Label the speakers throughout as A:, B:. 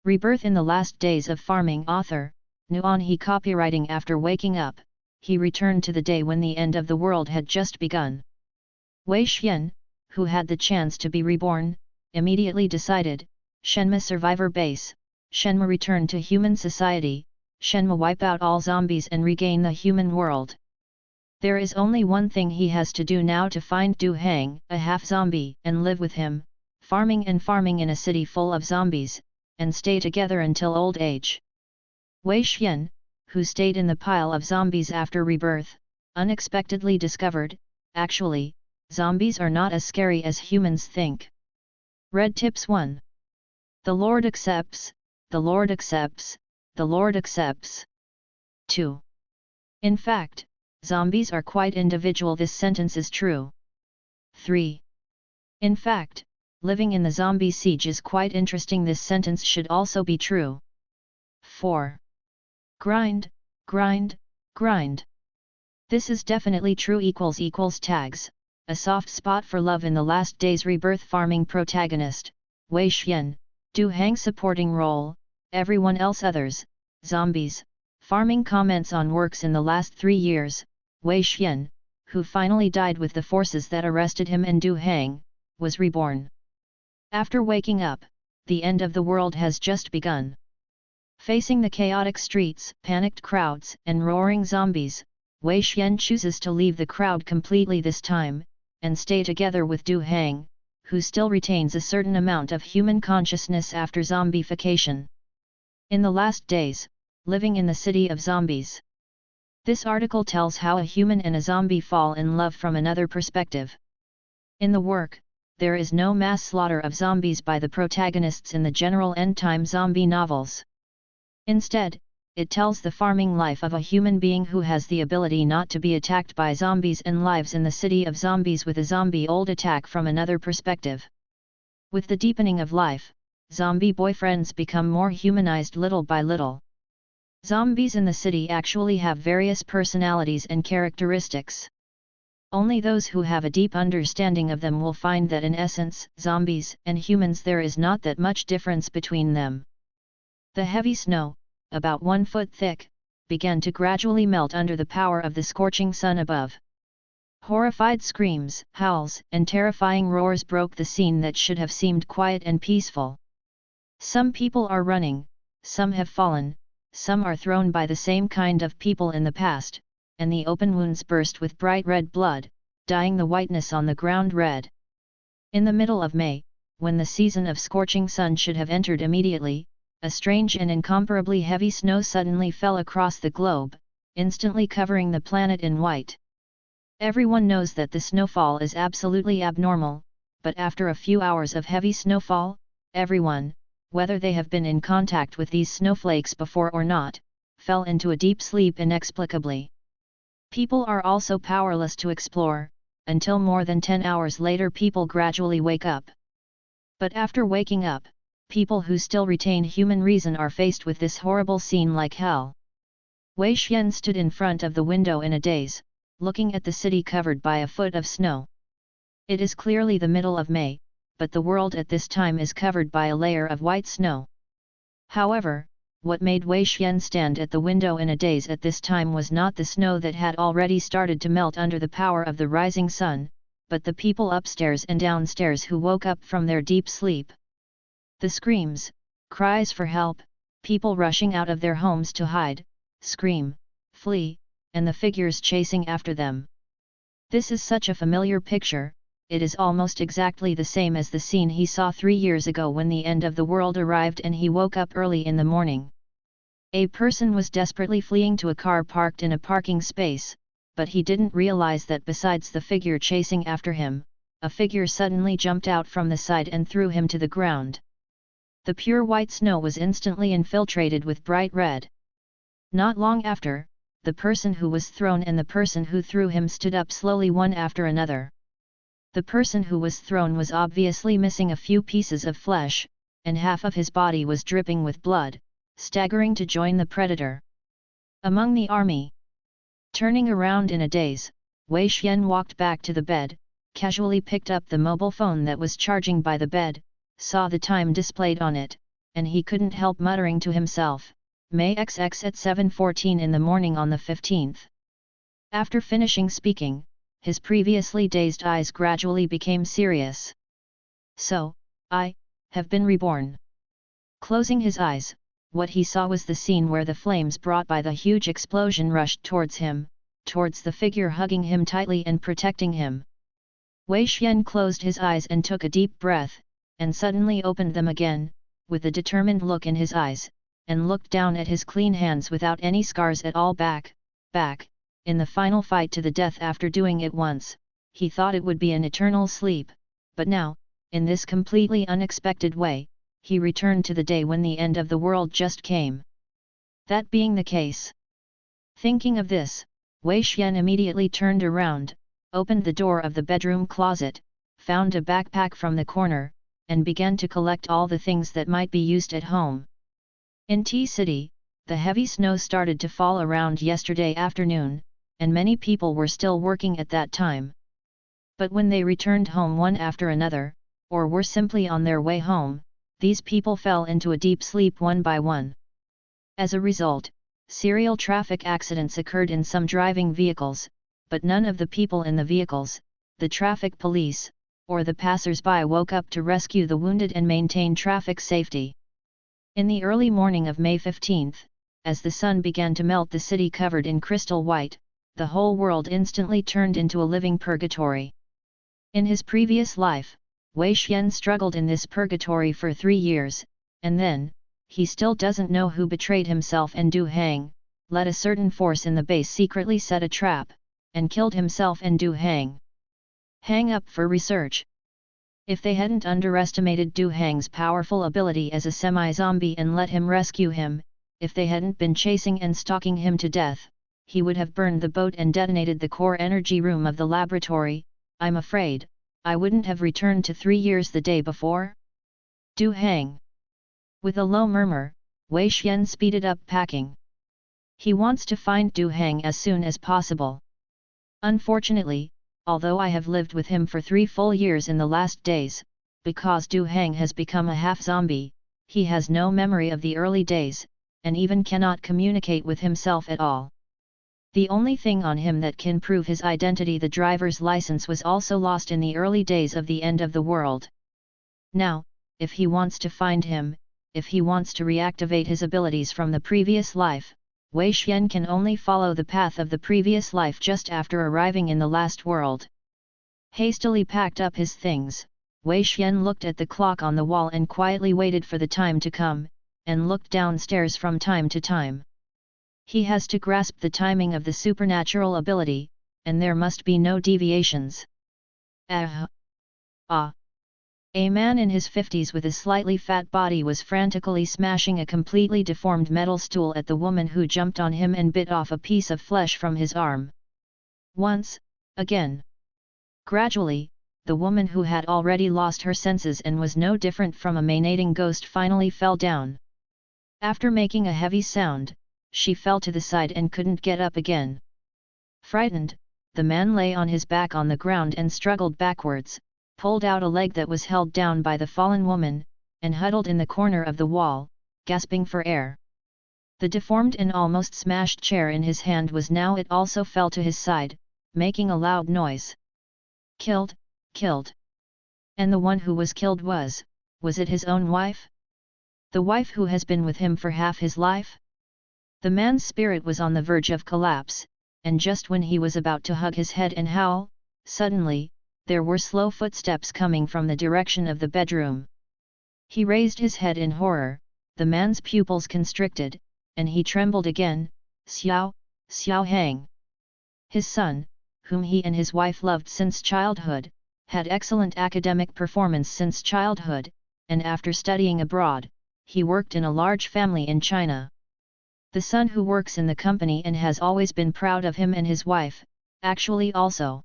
A: Rebirth in the last days of farming. Author, Nuon. He copywriting. After waking up, he returned to the day when the end of the world had just begun. Wei Xian, who had the chance to be reborn, immediately decided, Shenmue survivor base, Shenmue return to human society, Shenmue wipe out all zombies and regain the human world. There is only one thing he has to do now: to find Du Hang, a half-zombie, and live with him, farming in a city full of zombies, and stay together until old age. Wei Xian, who stayed in the pile of zombies after rebirth, unexpectedly discovered, actually, zombies are not as scary as humans think. Red Tips 1. The Lord accepts, the Lord accepts, the Lord accepts. 2. In fact, zombies are quite individual. This sentence is true. 3. In fact, living in the zombie siege is quite interesting. This sentence should also be true. 4. Grind, grind, grind. This is definitely true. Tags. A soft spot for love in the last days. Rebirth farming protagonist, Wei Xian, Du Hang supporting role, everyone else others, zombies, farming. Comments on works in the last 3 years. Wei Xian, who finally died with the forces that arrested him and Du Hang, was reborn. After waking up, the end of the world has just begun. Facing the chaotic streets, panicked crowds, and roaring zombies, Wei Xian chooses to leave the crowd completely this time, and stay together with Du Hang, who still retains a certain amount of human consciousness after zombification. In the last days, living in the city of zombies. This article tells how a human and a zombie fall in love from another perspective. In the work, there is no mass slaughter of zombies by the protagonists in the general end-time zombie novels. Instead, it tells the farming life of a human being who has the ability not to be attacked by zombies and lives in the city of zombies with a zombie old attack from another perspective. With the deepening of life, zombie boyfriends become more humanized little by little. Zombies in the city actually have various personalities and characteristics. Only those who have a deep understanding of them will find that in essence, zombies and humans, there is not that much difference between them. The heavy snow, about 1 foot thick, began to gradually melt under the power of the scorching sun above. Horrified screams, howls, and terrifying roars broke the scene that should have seemed quiet and peaceful. Some people are running, some have fallen, some are thrown by the same kind of people in the past, and the open wounds burst with bright red blood, dyeing the whiteness on the ground red. In the middle of May, when the season of scorching sun should have entered immediately, a strange and incomparably heavy snow suddenly fell across the globe, instantly covering the planet in white. Everyone knows that the snowfall is absolutely abnormal, but after a few hours of heavy snowfall, everyone, whether they have been in contact with these snowflakes before or not, fell into a deep sleep inexplicably. People are also powerless to explore, until more than 10 hours later people gradually wake up. But after waking up, people who still retain human reason are faced with this horrible scene like hell. Wei Xian stood in front of the window in a daze, looking at the city covered by a foot of snow. It is clearly the middle of May, but the world at this time is covered by a layer of white snow. However, what made Wei Xian stand at the window in a daze at this time was not the snow that had already started to melt under the power of the rising sun, but the people upstairs and downstairs who woke up from their deep sleep. The screams, cries for help, people rushing out of their homes to hide, scream, flee, and the figures chasing after them. This is such a familiar picture. It is almost exactly the same as the scene he saw 3 years ago when the end of the world arrived and he woke up early in the morning. A person was desperately fleeing to a car parked in a parking space, but he didn't realize that besides the figure chasing after him, a figure suddenly jumped out from the side and threw him to the ground. The pure white snow was instantly infiltrated with bright red. Not long after, the person who was thrown and the person who threw him stood up slowly one after another. The person who was thrown was obviously missing a few pieces of flesh, and half of his body was dripping with blood, staggering to join the predator. Among the army. Turning around in a daze, Wei Xian walked back to the bed, casually picked up the mobile phone that was charging by the bed, saw the time displayed on it, and he couldn't help muttering to himself, May XX at 7:14 in the morning on the 15th. After finishing speaking, his previously dazed eyes gradually became serious. So, I have been reborn. Closing his eyes, what he saw was the scene where the flames brought by the huge explosion rushed towards him, towards the figure hugging him tightly and protecting him. Wei Xian closed his eyes and took a deep breath, and suddenly opened them again, with a determined look in his eyes, and looked down at his clean hands without any scars at all. Back, in the final fight to the death after doing it once, he thought it would be an eternal sleep, but now, in this completely unexpected way, he returned to the day when the end of the world just came. That being the case. Thinking of this, Wei Xian immediately turned around, opened the door of the bedroom closet, found a backpack from the corner, and began to collect all the things that might be used at home. In T-City, the heavy snow started to fall around yesterday afternoon, and many people were still working at that time. But when they returned home one after another, or were simply on their way home, these people fell into a deep sleep one by one. As a result, serial traffic accidents occurred in some driving vehicles, but none of the people in the vehicles, the traffic police, or the passers-by woke up to rescue the wounded and maintain traffic safety. In the early morning of May 15th, as the sun began to melt the city covered in crystal white, the whole world instantly turned into a living purgatory. In his previous life, Wei Xian struggled in this purgatory for 3 years, and then, he still doesn't know who betrayed himself and Du Hang, let a certain force in the base secretly set a trap, and killed himself and Du Hang. Hang up for research. If they hadn't underestimated Du Hang's powerful ability as a semi-zombie and let him rescue him, if they hadn't been chasing and stalking him to death, he would have burned the boat and detonated the core energy room of the laboratory. I'm afraid, I wouldn't have returned to 3 years the day before. Du Hang. With a low murmur, Wei Xian speeded up packing. He wants to find Du Hang as soon as possible. Unfortunately, although I have lived with him for 3 full years in the last days, because Du Hang has become a half-zombie, he has no memory of the early days, and even cannot communicate with himself at all. The only thing on him that can prove his identity, the driver's license, was also lost in the early days of the end of the world. Now, if he wants to find him, if he wants to reactivate his abilities from the previous life, Wei Xian can only follow the path of the previous life just after arriving in the last world. Hastily packed up his things, Wei Xian looked at the clock on the wall and quietly waited for the time to come, and looked downstairs from time to time. He has to grasp the timing of the supernatural ability, and there must be no deviations. A man in his 50s with a slightly fat body was frantically smashing a completely deformed metal stool at the woman who jumped on him and bit off a piece of flesh from his arm. Once, again. Gradually, the woman who had already lost her senses and was no different from a manating ghost finally fell down. After making a heavy sound, she fell to the side and couldn't get up again. Frightened, the man lay on his back on the ground and struggled backwards, pulled out a leg that was held down by the fallen woman, and huddled in the corner of the wall, gasping for air. The deformed and almost smashed chair in his hand was now, it also fell to his side, making a loud noise. Killed. And the one who was killed was it his own wife? The wife who has been with him for half his life? The man's spirit was on the verge of collapse, and just when he was about to hug his head and howl, suddenly, there were slow footsteps coming from the direction of the bedroom. He raised his head in horror, the man's pupils constricted, and he trembled again. Xiao Hang. His son, whom he and his wife loved since childhood, had excellent academic performance since childhood, and after studying abroad, he worked in a large family in China. The son who works in the company and has always been proud of him and his wife, actually also.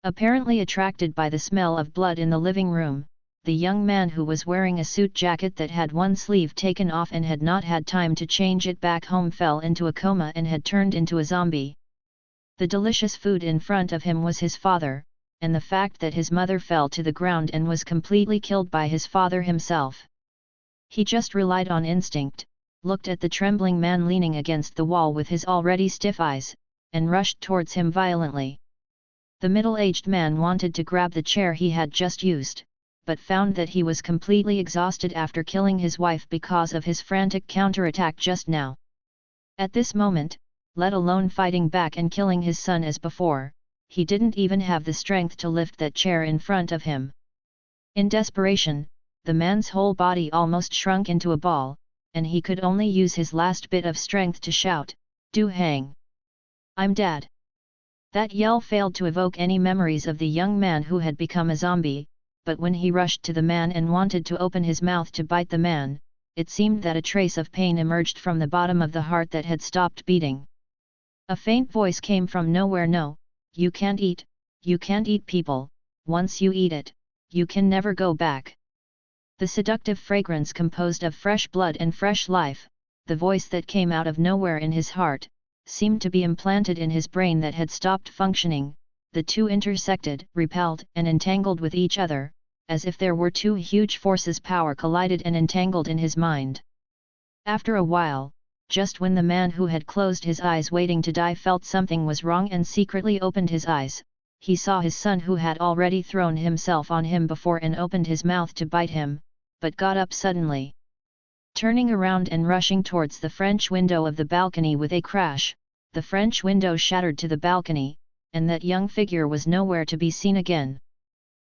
A: Apparently attracted by the smell of blood in the living room, the young man who was wearing a suit jacket that had one sleeve taken off and had not had time to change it back home fell into a coma and had turned into a zombie. The delicious food in front of him was his father, and the fact that his mother fell to the ground and was completely killed by his father himself. He just relied on instinct, looked at the trembling man leaning against the wall with his already stiff eyes, and rushed towards him violently. The middle-aged man wanted to grab the chair he had just used, but found that he was completely exhausted after killing his wife because of his frantic counterattack just now. At this moment, let alone fighting back and killing his son as before, he didn't even have the strength to lift that chair in front of him. In desperation, the man's whole body almost shrunk into a ball, and he could only use his last bit of strength to shout, "Do hang! I'm dead!" That yell failed to evoke any memories of the young man who had become a zombie, but when he rushed to the man and wanted to open his mouth to bite the man, it seemed that a trace of pain emerged from the bottom of the heart that had stopped beating. A faint voice came from nowhere. "No, you can't eat people, once you eat it, you can never go back." The seductive fragrance composed of fresh blood and fresh life, the voice that came out of nowhere in his heart, seemed to be implanted in his brain that had stopped functioning. The two intersected, repelled and entangled with each other, as if there were two huge forces power collided and entangled in his mind. After a while, just when the man who had closed his eyes waiting to die felt something was wrong and secretly opened his eyes, he saw his son who had already thrown himself on him before and opened his mouth to bite him, but got up suddenly. Turning around and rushing towards the French window of the balcony with a crash, the French window shattered to the balcony, and that young figure was nowhere to be seen again.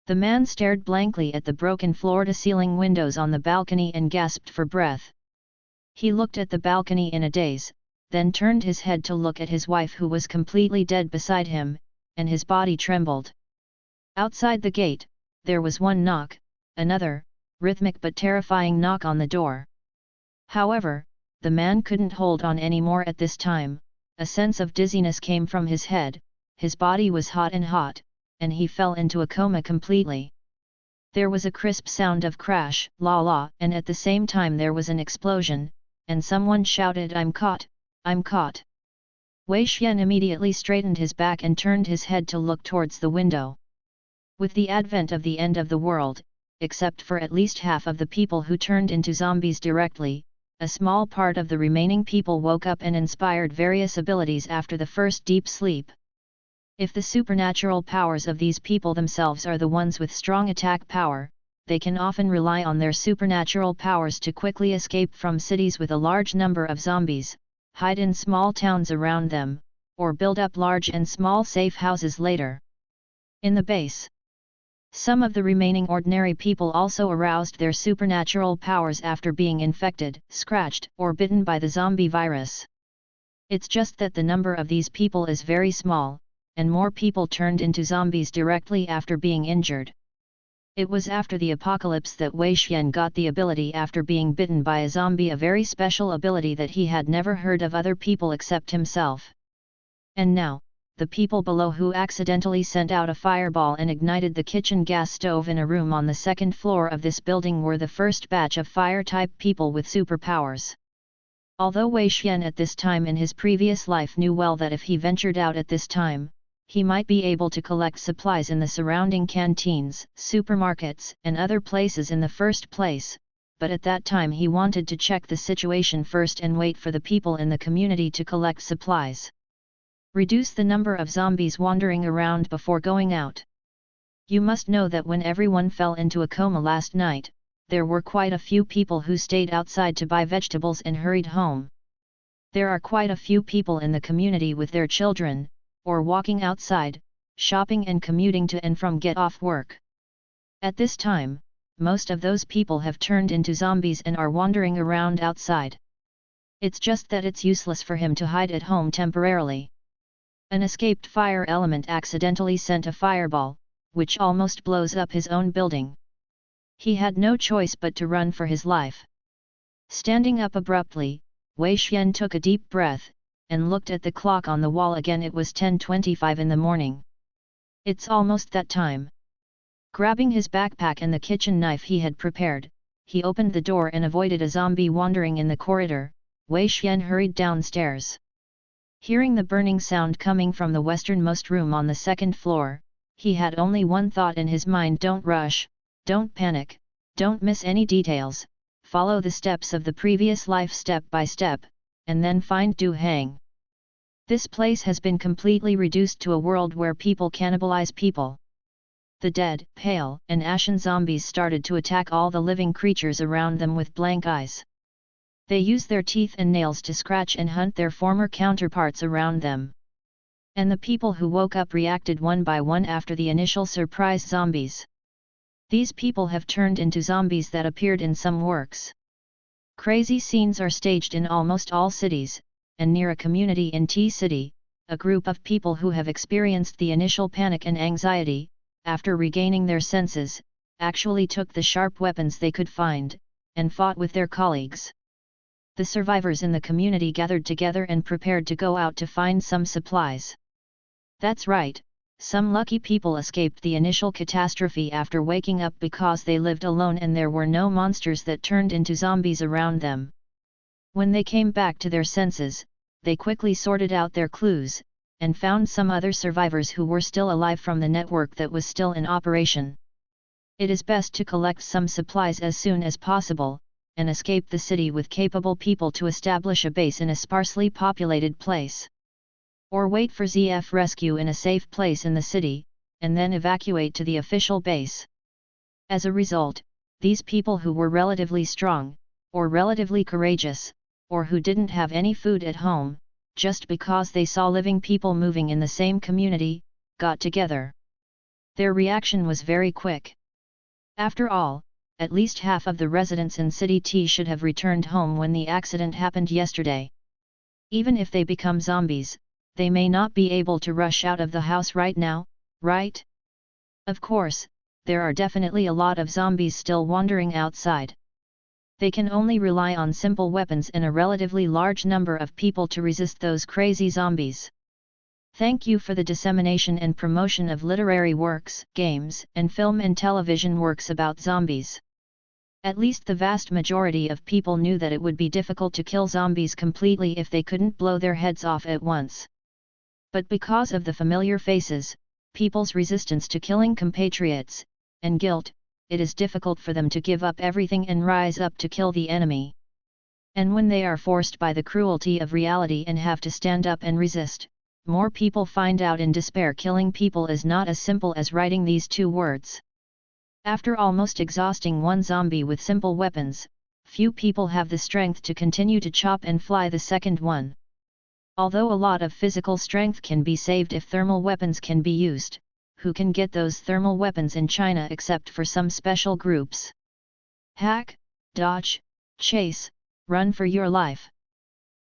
A: The man stared blankly at the broken floor-to-ceiling windows on the balcony and gasped for breath. He looked at the balcony in a daze, then turned his head to look at his wife who was completely dead beside him, and his body trembled. Outside the gate, there was one knock, another, rhythmic but terrifying knock on the door. However, the man couldn't hold on any more at this time. A sense of dizziness came from his head, his body was hot, and he fell into a coma completely. There was a crisp sound of crash, la la, and at the same time there was an explosion, and someone shouted, "I'm caught, I'm caught." Wei Xian immediately straightened his back and turned his head to look towards the window. With the advent of the end of the world, except for at least half of the people who turned into zombies directly, a small part of the remaining people woke up and inspired various abilities after the first deep sleep. If the supernatural powers of these people themselves are the ones with strong attack power, they can often rely on their supernatural powers to quickly escape from cities with a large number of zombies, hide in small towns around them, or build up large and small safe houses later. In the base, some of the remaining ordinary people also aroused their supernatural powers after being infected, scratched, or bitten by the zombie virus. It's just that the number of these people is very small, and more people turned into zombies directly after being injured. It was after the apocalypse that Wei Xian got the ability after being bitten by a zombie, a very special ability that he had never heard of other people except himself. And now, the people below who accidentally sent out a fireball and ignited the kitchen gas stove in a room on the second floor of this building were the first batch of fire-type people with superpowers. Although Wei Xian at this time in his previous life knew well that if he ventured out at this time, he might be able to collect supplies in the surrounding canteens, supermarkets, and other places in the first place, but at that time he wanted to check the situation first and wait for the people in the community to collect supplies. Reduce the number of zombies wandering around before going out. You must know that when everyone fell into a coma last night, there were quite a few people who stayed outside to buy vegetables and hurried home. There are quite a few people in the community with their children, or walking outside, shopping and commuting to and from get off work. At this time, most of those people have turned into zombies and are wandering around outside. It's just that it's useless for him to hide at home temporarily. An escaped fire element accidentally sent a fireball, which almost blows up his own building. He had no choice but to run for his life. Standing up abruptly, Wei Xian took a deep breath, and looked at the clock on the wall again. It was 10:25 in the morning. It's almost that time. Grabbing his backpack and the kitchen knife he had prepared, he opened the door and avoided a zombie wandering in the corridor. Wei Xian hurried downstairs. Hearing the burning sound coming from the westernmost room on the second floor, he had only one thought in his mind: don't rush, don't panic, don't miss any details, follow the steps of the previous life step by step, and then find Du Hang. This place has been completely reduced to a world where people cannibalize people. The dead, pale, and ashen zombies started to attack all the living creatures around them with blank eyes. They use their teeth and nails to scratch and hunt their former counterparts around them. And the people who woke up reacted one by one after the initial surprise zombies. These people have turned into zombies that appeared in some works. Crazy scenes are staged in almost all cities, and near a community in T-City, a group of people who have experienced the initial panic and anxiety, after regaining their senses, actually took the sharp weapons they could find, and fought with their colleagues. The survivors in the community gathered together and prepared to go out to find some supplies. That's right, some lucky people escaped the initial catastrophe after waking up because they lived alone and there were no monsters that turned into zombies around them. When they came back to their senses, they quickly sorted out their clues, and found some other survivors who were still alive from the network that was still in operation. It is best to collect some supplies as soon as possible, and escape the city with capable people to establish a base in a sparsely populated place. Or wait for ZF rescue in a safe place in the city, and then evacuate to the official base. As a result, these people who were relatively strong, or relatively courageous, or who didn't have any food at home, just because they saw living people moving in the same community, got together. Their reaction was very quick. After all, at least half of the residents in City T should have returned home when the accident happened yesterday. Even if they become zombies, they may not be able to rush out of the house right now, right? Of course, there are definitely a lot of zombies still wandering outside. They can only rely on simple weapons and a relatively large number of people to resist those crazy zombies. Thank you for the dissemination and promotion of literary works, games, and film and television works about zombies. At least the vast majority of people knew that it would be difficult to kill zombies completely if they couldn't blow their heads off at once. But because of the familiar faces, people's resistance to killing compatriots, and guilt, it is difficult for them to give up everything and rise up to kill the enemy. And when they are forced by the cruelty of reality and have to stand up and resist, more people find out in despair killing people is not as simple as writing these two words. After almost exhausting one zombie with simple weapons, few people have the strength to continue to chop and fly the second one. Although a lot of physical strength can be saved if thermal weapons can be used, who can get those thermal weapons in China except for some special groups? Hack, dodge, chase, run for your life.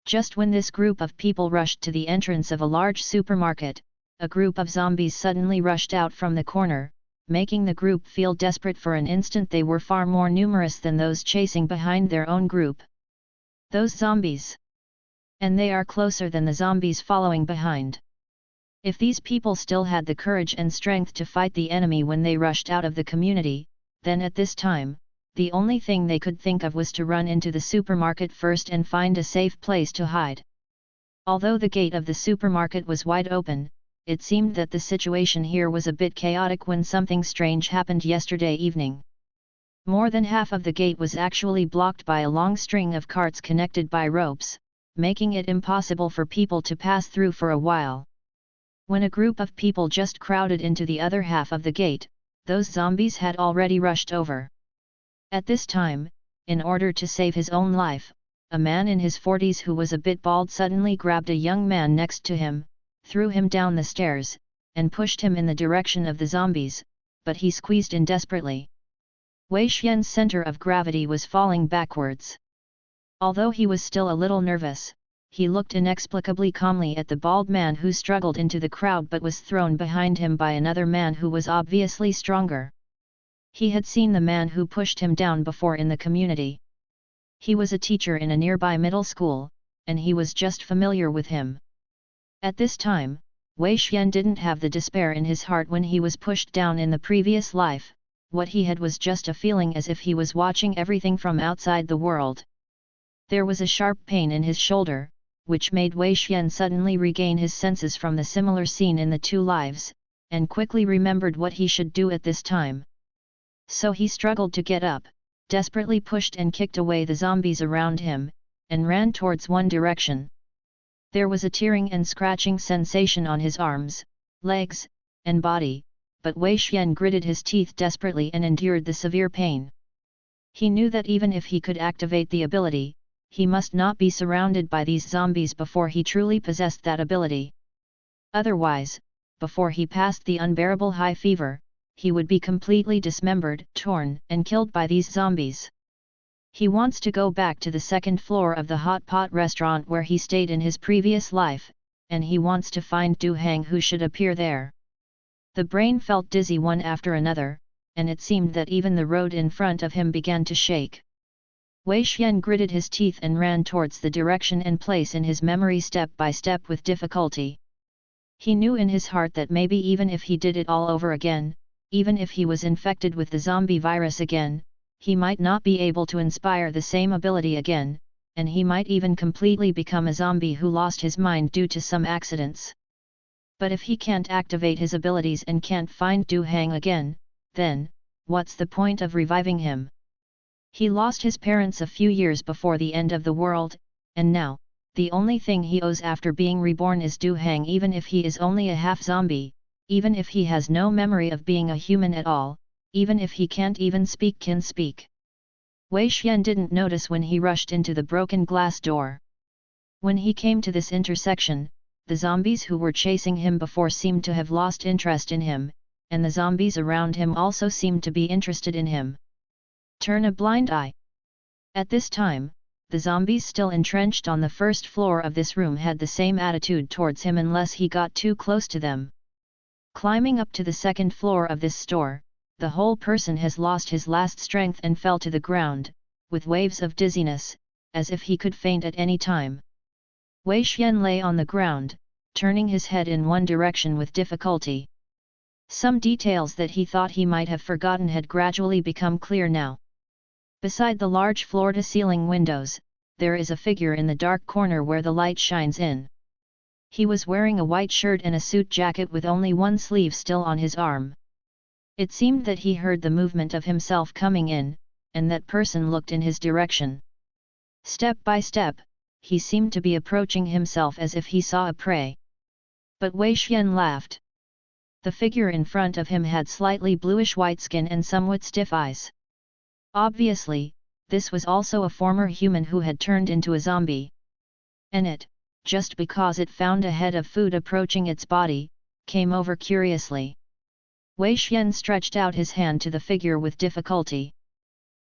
A: Just when this group of people rushed to the entrance of a large supermarket, a group of zombies suddenly rushed out from the corner, making the group feel desperate. For an instant they were far more numerous than those chasing behind their own group. Those zombies! And they are closer than the zombies following behind. If these people still had the courage and strength to fight the enemy when they rushed out of the community, then at this time, the only thing they could think of was to run into the supermarket first and find a safe place to hide. Although the gate of the supermarket was wide open, it seemed that the situation here was a bit chaotic when something strange happened yesterday evening. More than half of the gate was actually blocked by a long string of carts connected by ropes, making it impossible for people to pass through for a while. When a group of people just crowded into the other half of the gate, those zombies had already rushed over. At this time, in order to save his own life, a man in his 40s who was a bit bald suddenly grabbed a young man next to him, threw him down the stairs, and pushed him in the direction of the zombies, but he squeezed in desperately. Wei Xian's center of gravity was falling backwards. Although he was still a little nervous, he looked inexplicably calmly at the bald man who struggled into the crowd but was thrown behind him by another man who was obviously stronger. He had seen the man who pushed him down before in the community. He was a teacher in a nearby middle school, and he was just familiar with him. At this time, Wei Xian didn't have the despair in his heart when he was pushed down in the previous life. What he had was just a feeling as if he was watching everything from outside the world. There was a sharp pain in his shoulder, which made Wei Xian suddenly regain his senses from the similar scene in the two lives, and quickly remembered what he should do at this time. So he struggled to get up, desperately pushed and kicked away the zombies around him, and ran towards one direction. There was a tearing and scratching sensation on his arms, legs, and body, but Wei Xian gritted his teeth desperately and endured the severe pain. He knew that even if he could activate the ability, he must not be surrounded by these zombies before he truly possessed that ability. Otherwise, before he passed the unbearable high fever, he would be completely dismembered, torn, and killed by these zombies. He wants to go back to the second floor of the hot pot restaurant where he stayed in his previous life, and he wants to find Du Hang who should appear there. The brain felt dizzy one after another, and it seemed that even the road in front of him began to shake. Wei Xian gritted his teeth and ran towards the direction and place in his memory step by step with difficulty. He knew in his heart that maybe even if he did it all over again, even if he was infected with the zombie virus again, he might not be able to inspire the same ability again, and he might even completely become a zombie who lost his mind due to some accidents. But if he can't activate his abilities and can't find Du Hang again, then, what's the point of reviving him? He lost his parents a few years before the end of the world, and now, the only thing he owes after being reborn is Du Hang, even if he is only a half-zombie, even if he has no memory of being a human at all, even if he can't even can speak. Wei Xian didn't notice when he rushed into the broken glass door. When he came to this intersection, the zombies who were chasing him before seemed to have lost interest in him, and the zombies around him also seemed to be interested in him. Turn a blind eye. At this time, the zombies still entrenched on the first floor of this room had the same attitude towards him unless he got too close to them. Climbing up to the second floor of this store, the whole person has lost his last strength and fell to the ground, with waves of dizziness, as if he could faint at any time. Wei Xian lay on the ground, turning his head in one direction with difficulty. Some details that he thought he might have forgotten had gradually become clear now. Beside the large floor-to-ceiling windows, there is a figure in the dark corner where the light shines in. He was wearing a white shirt and a suit jacket with only one sleeve still on his arm. It seemed that he heard the movement of himself coming in, and that person looked in his direction. Step by step, he seemed to be approaching himself as if he saw a prey. But Wei Xian laughed. The figure in front of him had slightly bluish-white skin and somewhat stiff eyes. Obviously, this was also a former human who had turned into a zombie. And it, just because it found a head of food approaching its body, came over curiously. Wei Xian stretched out his hand to the figure with difficulty.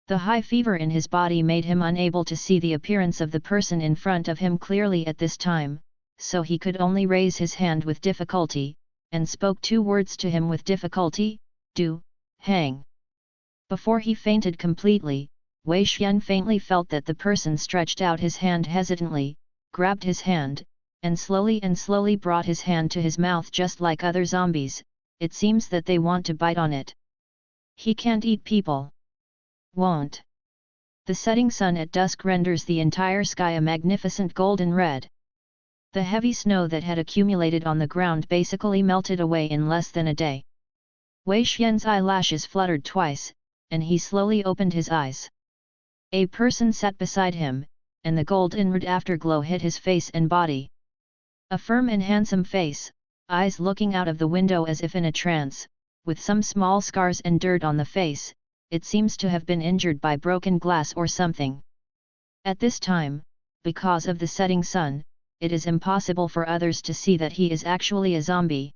A: The high fever in his body made him unable to see the appearance of the person in front of him clearly at this time, so he could only raise his hand with difficulty, and spoke two words to him with difficulty, Du Hang. Before he fainted completely, Wei Xian faintly felt that the person stretched out his hand hesitantly, grabbed his hand, and slowly brought his hand to his mouth just like other zombies. It seems that they want to bite on it. He can't eat people. Won't. The setting sun at dusk renders the entire sky a magnificent golden red. The heavy snow that had accumulated on the ground basically melted away in less than a day. Wei Xian's eyelashes fluttered twice, and he slowly opened his eyes. A person sat beside him, and the golden red afterglow hit his face and body. A firm and handsome face, eyes looking out of the window as if in a trance, with some small scars and dirt on the face. It seems to have been injured by broken glass or something. At this time, because of the setting sun, it is impossible for others to see that he is actually a zombie.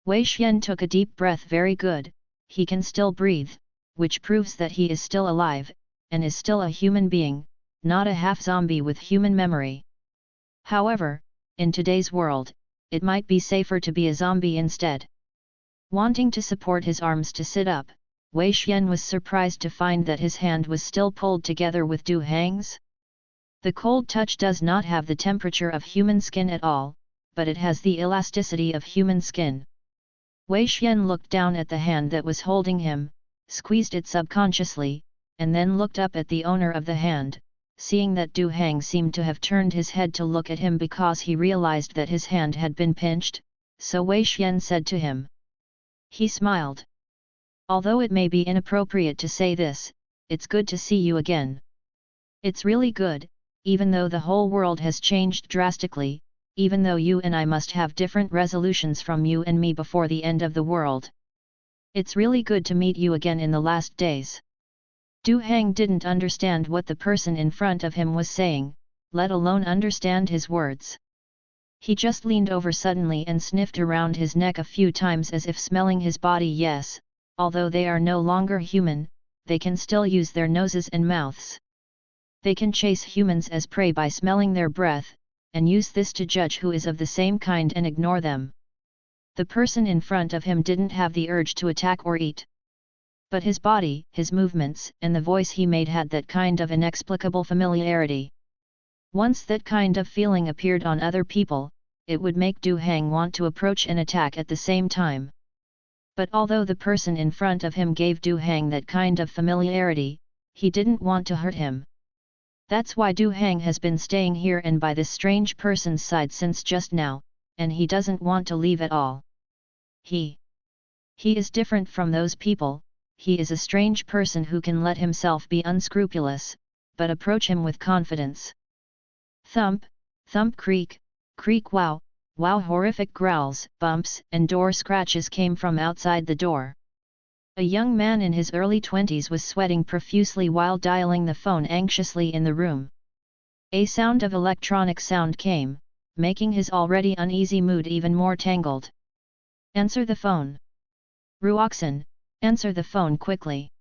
A: Wei Xian took a deep breath. Very good, he can still breathe, which proves that he is still alive, and is still a human being, not a half-zombie with human memory. However, in today's world, it might be safer to be a zombie instead. Wanting to support his arms to sit up, Wei Xian was surprised to find that his hand was still pulled together with Du Hang's. The cold touch does not have the temperature of human skin at all, but it has the elasticity of human skin. Wei Xian looked down at the hand that was holding him, squeezed it subconsciously, and then looked up at the owner of the hand, seeing that Du Hang seemed to have turned his head to look at him because he realized that his hand had been pinched, so Wei Xian said to him. He smiled. Although it may be inappropriate to say this, it's good to see you again. It's really good, even though the whole world has changed drastically, even though you and I must have different resolutions from you and me before the end of the world. It's really good to meet you again in the last days. Du Hang didn't understand what the person in front of him was saying, let alone understand his words. He just leaned over suddenly and sniffed around his neck a few times as if smelling his body. Yes, although they are no longer human, they can still use their noses and mouths. They can chase humans as prey by smelling their breath, and use this to judge who is of the same kind and ignore them. The person in front of him didn't have the urge to attack or eat. But his body, his movements, and the voice he made had that kind of inexplicable familiarity. Once that kind of feeling appeared on other people, it would make Du Hang want to approach and attack at the same time. But although the person in front of him gave Du Hang that kind of familiarity, he didn't want to hurt him. That's why Du Hang has been staying here and by this strange person's side since just now, and he doesn't want to leave at all. He is different from those people. He is a strange person who can let himself be unscrupulous, but approach him with confidence. Thump, thump, creak, creak, wow, wow. Horrific growls, bumps, and door scratches came from outside the door. A young man in his early 20s was sweating profusely while dialing the phone anxiously in the room. A sound of electronic sound came, making his already uneasy mood even more tangled. Answer the phone. Ruoxin, answer the phone quickly.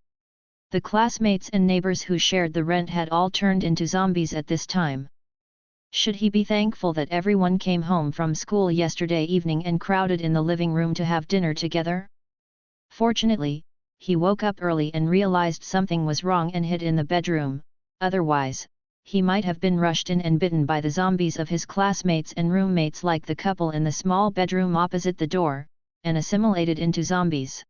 A: The classmates and neighbors who shared the rent had all turned into zombies at this time. Should he be thankful that everyone came home from school yesterday evening and crowded in the living room to have dinner together? Fortunately, he woke up early and realized something was wrong and hid in the bedroom, otherwise, he might have been rushed in and bitten by the zombies of his classmates and roommates like the couple in the small bedroom opposite the door, and assimilated into zombies.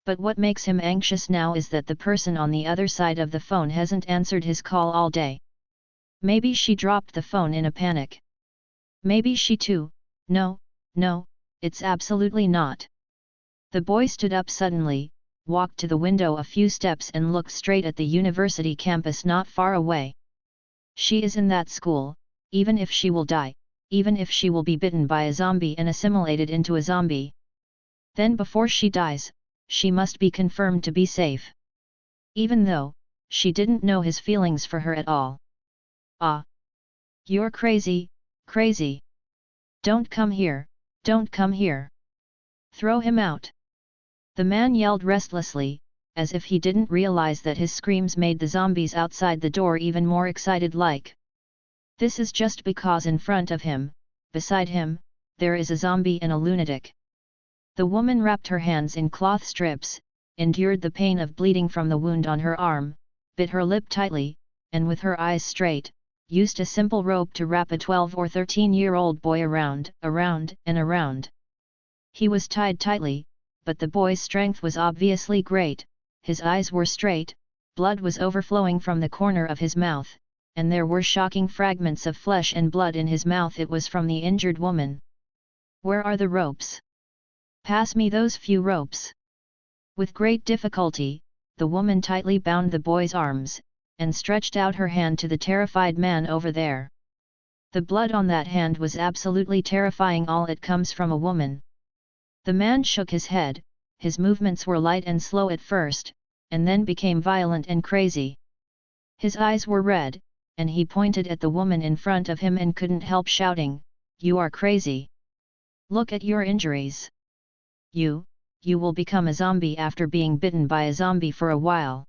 A: But what makes him anxious now is that the person on the other side of the phone hasn't answered his call all day. Maybe she dropped the phone in a panic. Maybe she too. No, it's absolutely not. The boy stood up suddenly, walked to the window a few steps and looked straight at the university campus not far away. She is in that school, even if she will die, even if she will be bitten by a zombie and assimilated into a zombie. Then before she dies, she must be confirmed to be safe. Even though, she didn't know his feelings for her at all. Ah! You're crazy, crazy! Don't come here, don't come here! Throw him out! The man yelled restlessly, as if he didn't realize that his screams made the zombies outside the door even more excited like. This is just because in front of him, beside him, there is a zombie and a lunatic. The woman wrapped her hands in cloth strips, endured the pain of bleeding from the wound on her arm, bit her lip tightly, and with her eyes straight, used a simple rope to wrap a 12 or 13-year-old boy around, and around. He was tied tightly, but the boy's strength was obviously great, his eyes were straight, blood was overflowing from the corner of his mouth, and there were shocking fragments of flesh and blood in his mouth. It was from the injured woman. Where are the ropes? Pass me those few ropes. With great difficulty, the woman tightly bound the boy's arms, and stretched out her hand to the terrified man over there. The blood on that hand was absolutely terrifying. All it comes from a woman. The man shook his head, his movements were light and slow at first, and then became violent and crazy. His eyes were red, and he pointed at the woman in front of him and couldn't help shouting, "You are crazy! Look at your injuries! You will become a zombie after being bitten by a zombie for a while."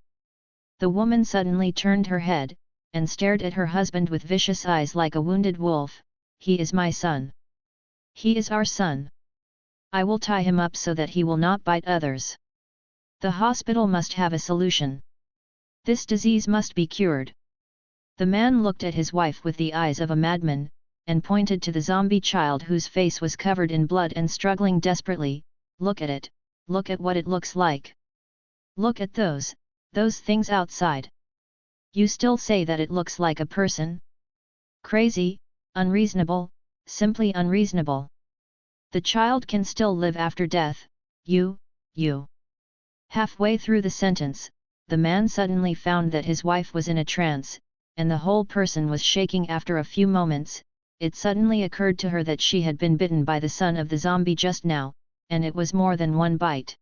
A: The woman suddenly turned her head, and stared at her husband with vicious eyes like a wounded wolf. "He is my son. He is our son. I will tie him up so that he will not bite others. The hospital must have a solution. This disease must be cured." The man looked at his wife with the eyes of a madman, and pointed to the zombie child whose face was covered in blood and struggling desperately. "Look at it, look at what it looks like. Look at those things outside. You still say that it looks like a person? Crazy, unreasonable, simply unreasonable. The child can still live after death, you. Halfway through the sentence, the man suddenly found that his wife was in a trance, and the whole person was shaking. After a few moments, it suddenly occurred to her that she had been bitten by the son of the zombie just now, and it was more than one bite.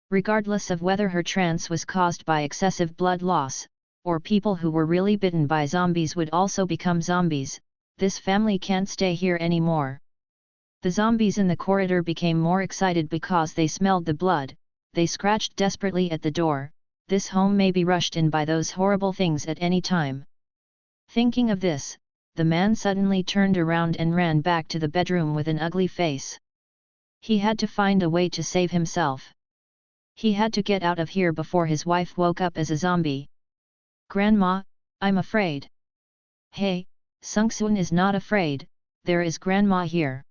A: Regardless of whether her trance was caused by excessive blood loss, or people who were really bitten by zombies would also become zombies, this family can't stay here anymore. The zombies in the corridor became more excited because they smelled the blood. They scratched desperately at the door. This home may be rushed in by those horrible things at any time. Thinking of this, the man suddenly turned around and ran back to the bedroom with an ugly face. He had to find a way to save himself. He had to get out of here before his wife woke up as a zombie. "Grandma, I'm afraid." "Hey, Sungsoon is not afraid, there is Grandma here."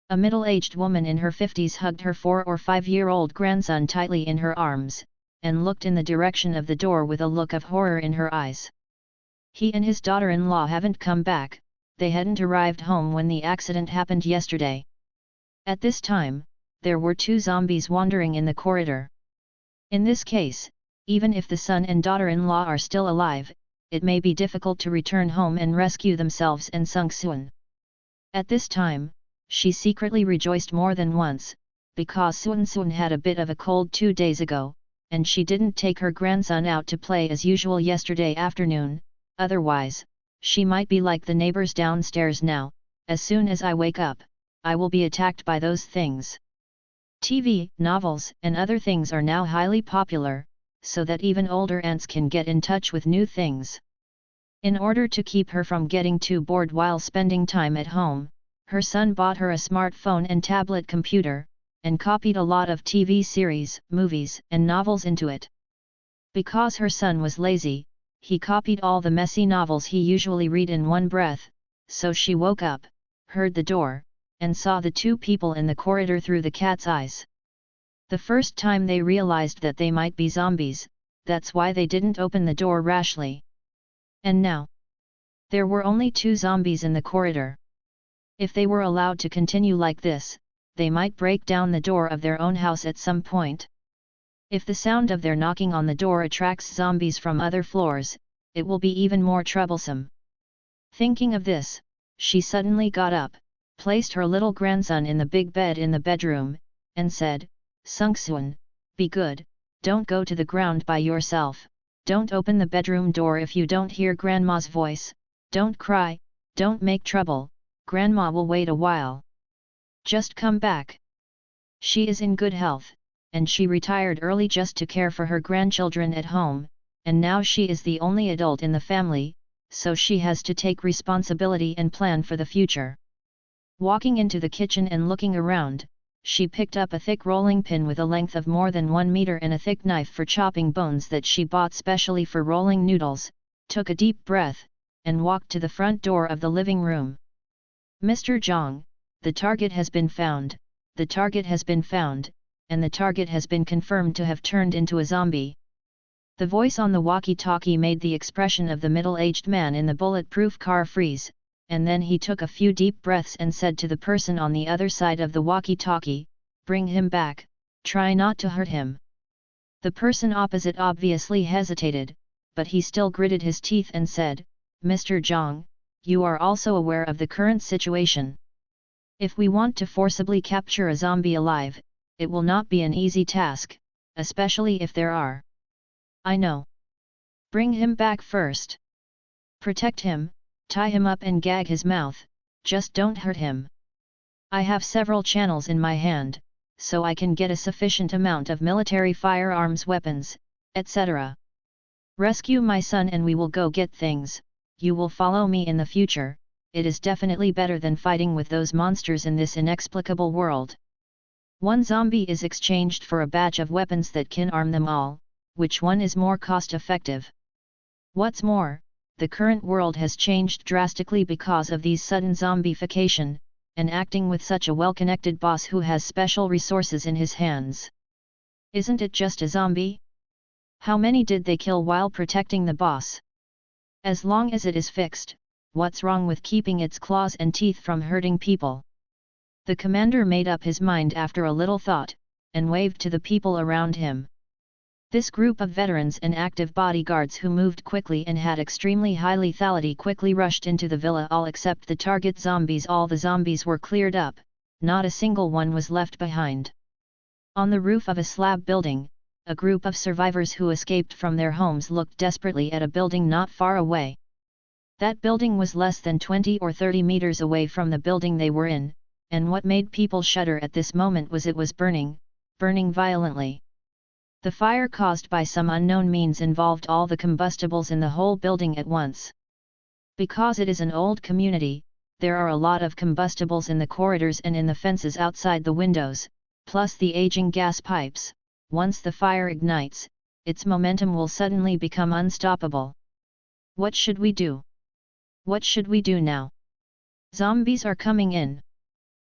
A: A middle-aged woman in her 50s hugged her 4 or 5-year-old grandson tightly in her arms, and looked in the direction of the door with a look of horror in her eyes. "He and his daughter-in-law haven't come back, they hadn't arrived home when the accident happened yesterday." At this time, there were 2 zombies wandering in the corridor. In this case, even if the son and daughter-in-law are still alive, it may be difficult to return home and rescue themselves and Sungsoon. At this time, she secretly rejoiced more than once, because Sungsoon had a bit of a cold 2 days ago, and she didn't take her grandson out to play as usual yesterday afternoon. Otherwise, she might be like the neighbors downstairs now. "As soon as I wake up, I will be attacked by those things." TV, novels, and other things are now highly popular, so that even older aunts can get in touch with new things. In order to keep her from getting too bored while spending time at home, her son bought her a smartphone and tablet computer, and copied a lot of TV series, movies, and novels into it. Because her son was lazy, he copied all the messy novels he usually read in one breath, so she woke up, heard the door, and saw the 2 people in the corridor through the cat's eyes. The first time they realized that they might be zombies, that's why they didn't open the door rashly. And now, there were only 2 zombies in the corridor. If they were allowed to continue like this, they might break down the door of their own house at some point. If the sound of their knocking on the door attracts zombies from other floors, it will be even more troublesome. Thinking of this, she suddenly got up, placed her little grandson in the big bed in the bedroom, and said, "Sungsoon, be good, don't go to the ground by yourself, don't open the bedroom door if you don't hear Grandma's voice, don't cry, don't make trouble, Grandma will wait a while. Just come back." She is in good health, and she retired early just to care for her grandchildren at home, and now she is the only adult in the family, so she has to take responsibility and plan for the future. Walking into the kitchen and looking around, she picked up a thick rolling pin with a length of more than 1 meter and a thick knife for chopping bones that she bought specially for rolling noodles, took a deep breath, and walked to the front door of the living room. "Mr. Zhang, the target has been found, the target has been found, and the target has been confirmed to have turned into a zombie." The voice on the walkie-talkie made the expression of the middle-aged man in the bulletproof car freeze, and then he took a few deep breaths and said to the person on the other side of the walkie-talkie, "Bring him back, try not to hurt him." The person opposite obviously hesitated, but he still gritted his teeth and said, "Mr. Zhang, you are also aware of the current situation. If we want to forcibly capture a zombie alive, it will not be an easy task, especially if there are." "I know. Bring him back first. Protect him, tie him up and gag his mouth, just don't hurt him. I have several channels in my hand, so I can get a sufficient amount of military firearms, weapons, etc. Rescue my son and we will go get things. You will follow me in the future. It is definitely better than fighting with those monsters in this inexplicable world." 1 zombie is exchanged for a batch of weapons that can arm them all. Which one is more cost-effective? What's more, the current world has changed drastically because of these sudden zombification, and acting with such a well-connected boss who has special resources in his hands. Isn't it just a zombie? How many did they kill while protecting the boss? As long as it is fixed, what's wrong with keeping its claws and teeth from hurting people? The commander made up his mind after a little thought, and waved to the people around him. This group of veterans and active bodyguards who moved quickly and had extremely high lethality quickly rushed into the villa, all except the target zombies. All the zombies were cleared up, not a single one was left behind. On the roof of a slab building, a group of survivors who escaped from their homes looked desperately at a building not far away. That building was less than 20 or 30 meters away from the building they were in, and what made people shudder at this moment was it was burning violently. The fire caused by some unknown means involved all the combustibles in the whole building at once. Because it is an old community, there are a lot of combustibles in the corridors and in the fences outside the windows, plus the aging gas pipes. Once the fire ignites, its momentum will suddenly become unstoppable. What should we do? What should we do now? Zombies are coming in.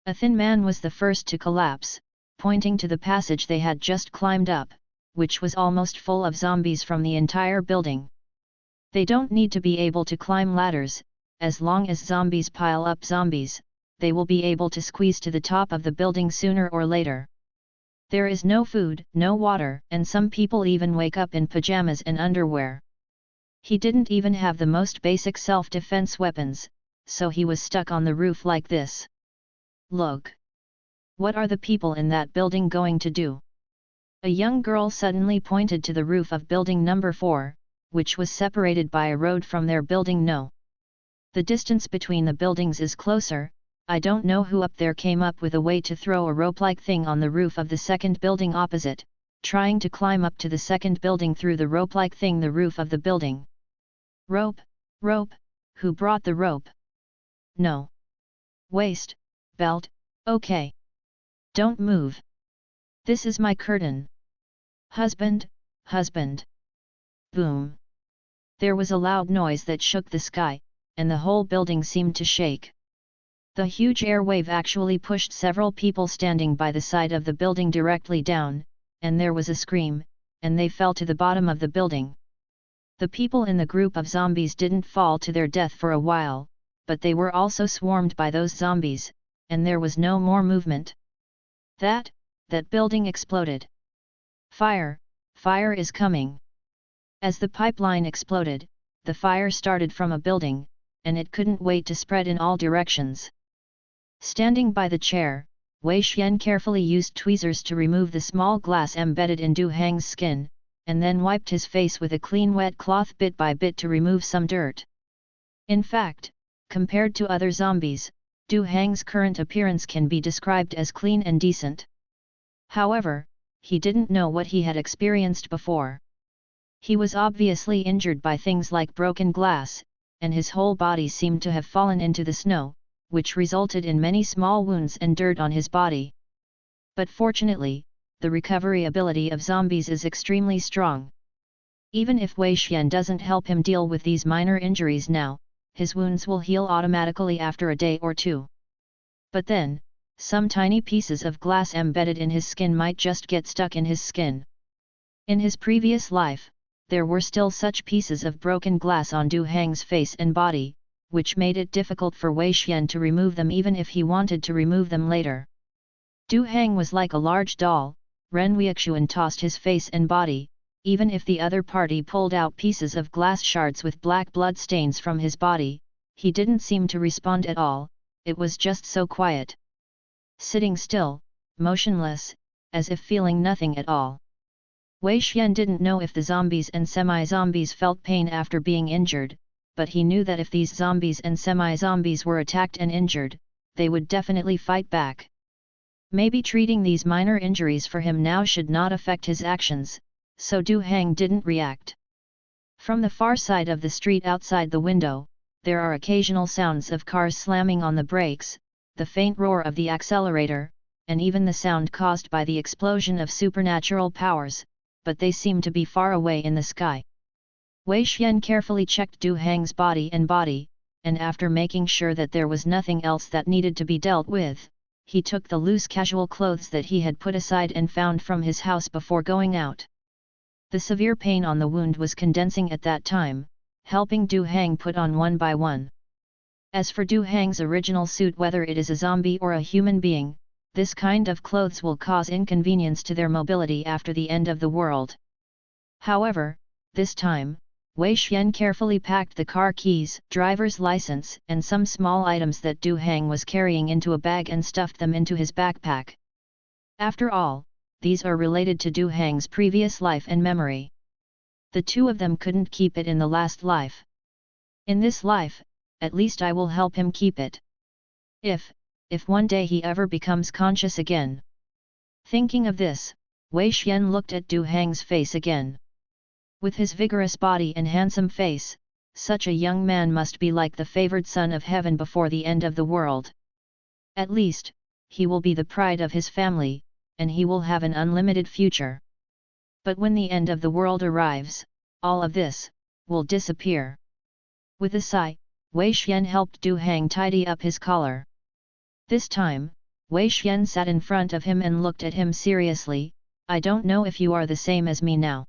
A: A thin man was the first to collapse, pointing to the passage they had just climbed up, which was almost full of zombies from the entire building. They don't need to be able to climb ladders, as long as zombies pile up zombies, they will be able to squeeze to the top of the building sooner or later. There is no food, no water, and some people even wake up in pajamas and underwear. He didn't even have the most basic self-defense weapons, so he was stuck on the roof like this. Look! What are the people in that building going to do? A young girl suddenly pointed to the roof of building number 4, which was separated by a road from their building. No. The distance between the buildings is closer. I don't know who up there came up with a way to throw a rope-like thing on the roof of the second building opposite, trying to climb up to the second building through the rope-like thing, the roof of the building. Rope, rope, who brought the rope? No. Waist, belt, okay. Don't move. This is my curtain. Husband, husband. Boom. There was a loud noise that shook the sky, and the whole building seemed to shake. The huge air wave actually pushed several people standing by the side of the building directly down, and there was a scream, and they fell to the bottom of the building. The people in the group of zombies didn't fall to their death for a while, but they were also swarmed by those zombies, and there was no more movement. That building exploded. Fire, fire is coming. As the pipeline exploded, the fire started from a building, and it couldn't wait to spread in all directions. Standing by the chair, Wei Xian carefully used tweezers to remove the small glass embedded in Du Hang's skin, and then wiped his face with a clean wet cloth bit by bit to remove some dirt. In fact, compared to other zombies, Du Hang's current appearance can be described as clean and decent. However, he didn't know what he had experienced before. He was obviously injured by things like broken glass, and his whole body seemed to have fallen into the snow, which resulted in many small wounds and dirt on his body. But fortunately, the recovery ability of zombies is extremely strong. Even if Wei Xian doesn't help him deal with these minor injuries now, his wounds will heal automatically after a day or two. But then, some tiny pieces of glass embedded in his skin might just get stuck in his skin. In his previous life, there were still such pieces of broken glass on Du Hang's face and body, which made it difficult for Wei Xian to remove them even if he wanted to remove them later. Du Hang was like a large doll. Ren Weixuan tossed his face and body, even if the other party pulled out pieces of glass shards with black blood stains from his body, he didn't seem to respond at all, it was just so quiet. Sitting still, motionless, as if feeling nothing at all. Wei Xian didn't know if the zombies and semi-zombies felt pain after being injured, but he knew that if these zombies and semi-zombies were attacked and injured, they would definitely fight back. Maybe treating these minor injuries for him now should not affect his actions, so Du Hang didn't react. From the far side of the street outside the window, there are occasional sounds of cars slamming on the brakes, the faint roar of the accelerator, and even the sound caused by the explosion of supernatural powers, but they seem to be far away in the sky. Wei Xian carefully checked Du Hang's body, and after making sure that there was nothing else that needed to be dealt with, he took the loose casual clothes that he had put aside and found from his house before going out. The severe pain on the wound was condensing at that time, helping Du Hang put on one by one. As for Du Hang's original suit, whether it is a zombie or a human being, this kind of clothes will cause inconvenience to their mobility after the end of the world. However, this time, Wei Xian carefully packed the car keys, driver's license, and some small items that Du Hang was carrying into a bag and stuffed them into his backpack. After all, these are related to Du Hang's previous life and memory. The two of them couldn't keep it in the last life. In this life, at least I will help him keep it. If one day he ever becomes conscious again. Thinking of this, Wei Xian looked at Du Hang's face again. With his vigorous body and handsome face, such a young man must be like the favored son of heaven before the end of the world. At least, he will be the pride of his family, and he will have an unlimited future. But when the end of the world arrives, all of this will disappear. With a sigh, Wei Xian helped Du Hang tidy up his collar. This time, Wei Xian sat in front of him and looked at him seriously. I don't know if you are the same as me now.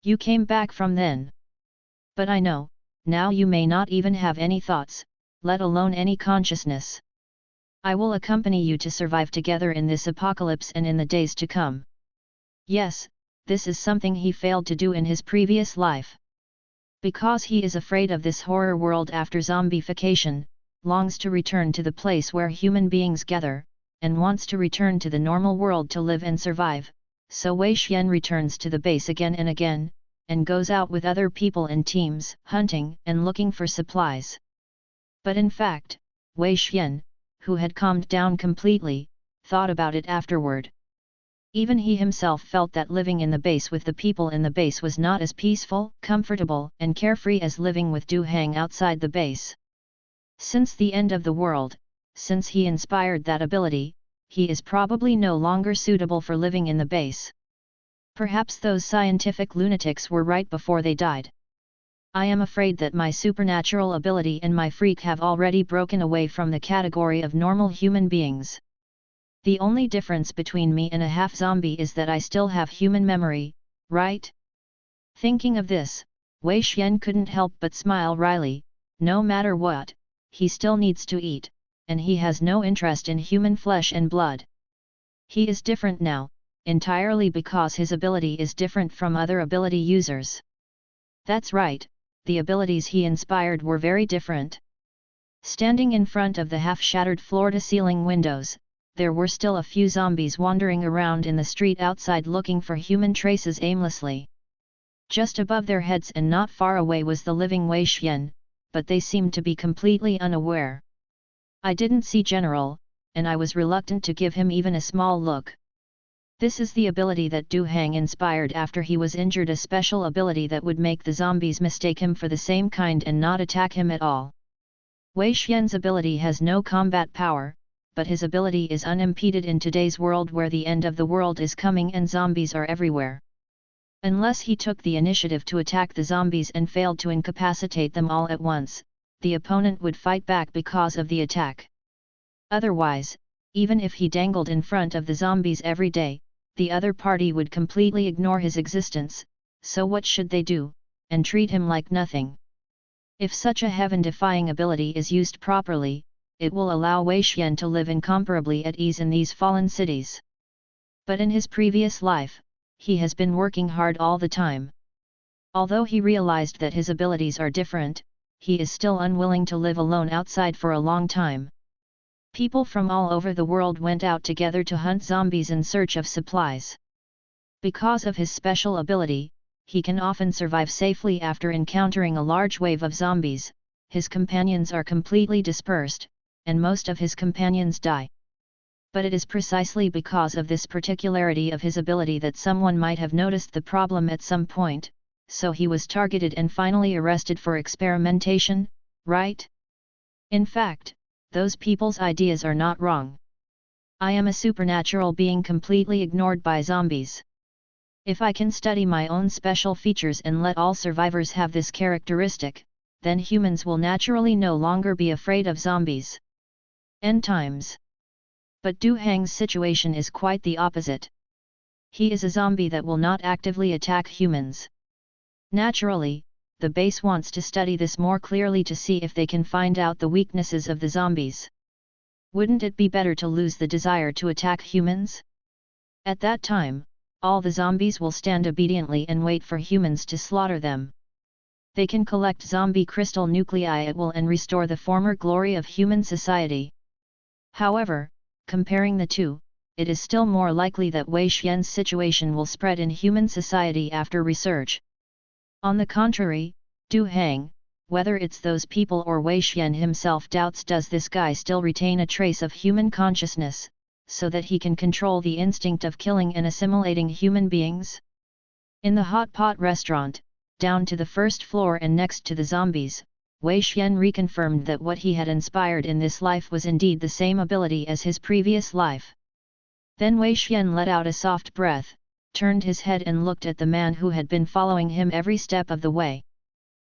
A: You came back from then. But I know, now you may not even have any thoughts, let alone any consciousness. I will accompany you to survive together in this apocalypse and in the days to come. Yes, this is something he failed to do in his previous life. Because he is afraid of this horror world after zombification, longs to return to the place where human beings gather, and wants to return to the normal world to live and survive, so Wei Xian returns to the base again and again, and goes out with other people in teams, hunting and looking for supplies. But in fact, Wei Xian, who had calmed down completely, thought about it afterward. Even he himself felt that living in the base with the people in the base was not as peaceful, comfortable, and carefree as living with Du Hang outside the base. Since the end of the world, since he inspired that ability, he is probably no longer suitable for living in the base. Perhaps those scientific lunatics were right before they died. I am afraid that my supernatural ability and my freak have already broken away from the category of normal human beings. The only difference between me and a half-zombie is that I still have human memory, right? Thinking of this, Wei Xian couldn't help but smile wryly. No matter what, he still needs to eat, and he has no interest in human flesh and blood. He is different now, entirely because his ability is different from other ability users. That's right, the abilities he inspired were very different. Standing in front of the half-shattered floor-to-ceiling windows, there were still a few zombies wandering around in the street outside looking for human traces aimlessly. Just above their heads and not far away was the living Wei Xian, but they seemed to be completely unaware. I didn't see General, and I was reluctant to give him even a small look. This is the ability that Du Hang inspired after he was injured, a special ability that would make the zombies mistake him for the same kind and not attack him at all. Wei Xian's ability has no combat power, but his ability is unimpeded in today's world where the end of the world is coming and zombies are everywhere. Unless he took the initiative to attack the zombies and failed to incapacitate them all at once, the opponent would fight back because of the attack. Otherwise, even if he dangled in front of the zombies every day, the other party would completely ignore his existence, so what should they do, and treat him like nothing? If such a heaven-defying ability is used properly, it will allow Wei Xian to live incomparably at ease in these fallen cities. But in his previous life, he has been working hard all the time. Although he realized that his abilities are different, he is still unwilling to live alone outside for a long time. People from all over the world went out together to hunt zombies in search of supplies. Because of his special ability, he can often survive safely after encountering a large wave of zombies. His companions are completely dispersed, and most of his companions die. But it is precisely because of this particularity of his ability that someone might have noticed the problem at some point, so he was targeted and finally arrested for experimentation, right? In fact, those people's ideas are not wrong. I am a supernatural being completely ignored by zombies. If I can study my own special features and let all survivors have this characteristic, then humans will naturally no longer be afraid of zombies. End times. But Du Hang's situation is quite the opposite. He is a zombie that will not actively attack humans. Naturally, the base wants to study this more clearly to see if they can find out the weaknesses of the zombies. Wouldn't it be better to lose the desire to attack humans? At that time, all the zombies will stand obediently and wait for humans to slaughter them. They can collect zombie crystal nuclei at will and restore the former glory of human society. However, comparing the two, it is still more likely that Wei Xian's situation will spread in human society after research. On the contrary, Du Hang, whether it's those people or Wei Xian himself, doubts does this guy still retain a trace of human consciousness, so that he can control the instinct of killing and assimilating human beings? In the hot pot restaurant, down to the first floor and next to the zombies, Wei Xian reconfirmed that what he had inspired in this life was indeed the same ability as his previous life. Then Wei Xian let out a soft breath, turned his head and looked at the man who had been following him every step of the way.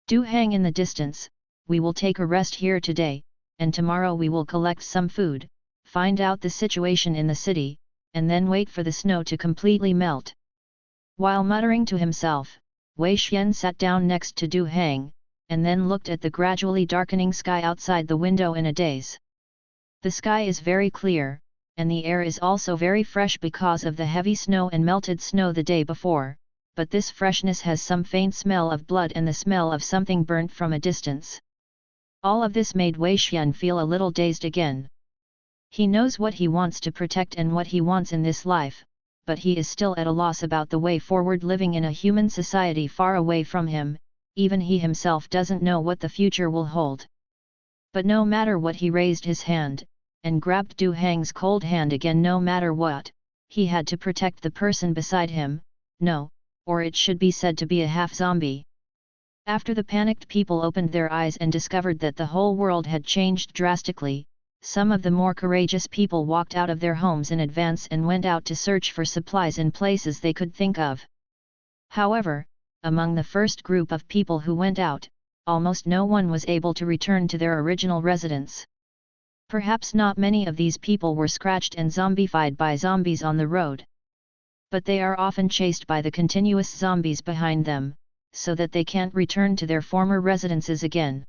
A: "Du Hang in the distance, we will take a rest here today, and tomorrow we will collect some food, find out the situation in the city, and then wait for the snow to completely melt." While muttering to himself, Wei Xian sat down next to Du Hang, and then looked at the gradually darkening sky outside the window in a daze. The sky is very clear, and the air is also very fresh because of the heavy snow and melted snow the day before, but this freshness has some faint smell of blood and the smell of something burnt from a distance. All of this made Wei Xian feel a little dazed again. He knows what he wants to protect and what he wants in this life, but he is still at a loss about the way forward living in a human society far away from him. Even he himself doesn't know what the future will hold. But no matter what, he raised his hand, and grabbed Du Hang's cold hand again. No matter what, he had to protect the person beside him, no, or it should be said to be a half-zombie. After the panicked people opened their eyes and discovered that the whole world had changed drastically, some of the more courageous people walked out of their homes in advance and went out to search for supplies in places they could think of. However, among the first group of people who went out, almost no one was able to return to their original residence. Perhaps not many of these people were scratched and zombified by zombies on the road. But they are often chased by the continuous zombies behind them, so that they can't return to their former residences again.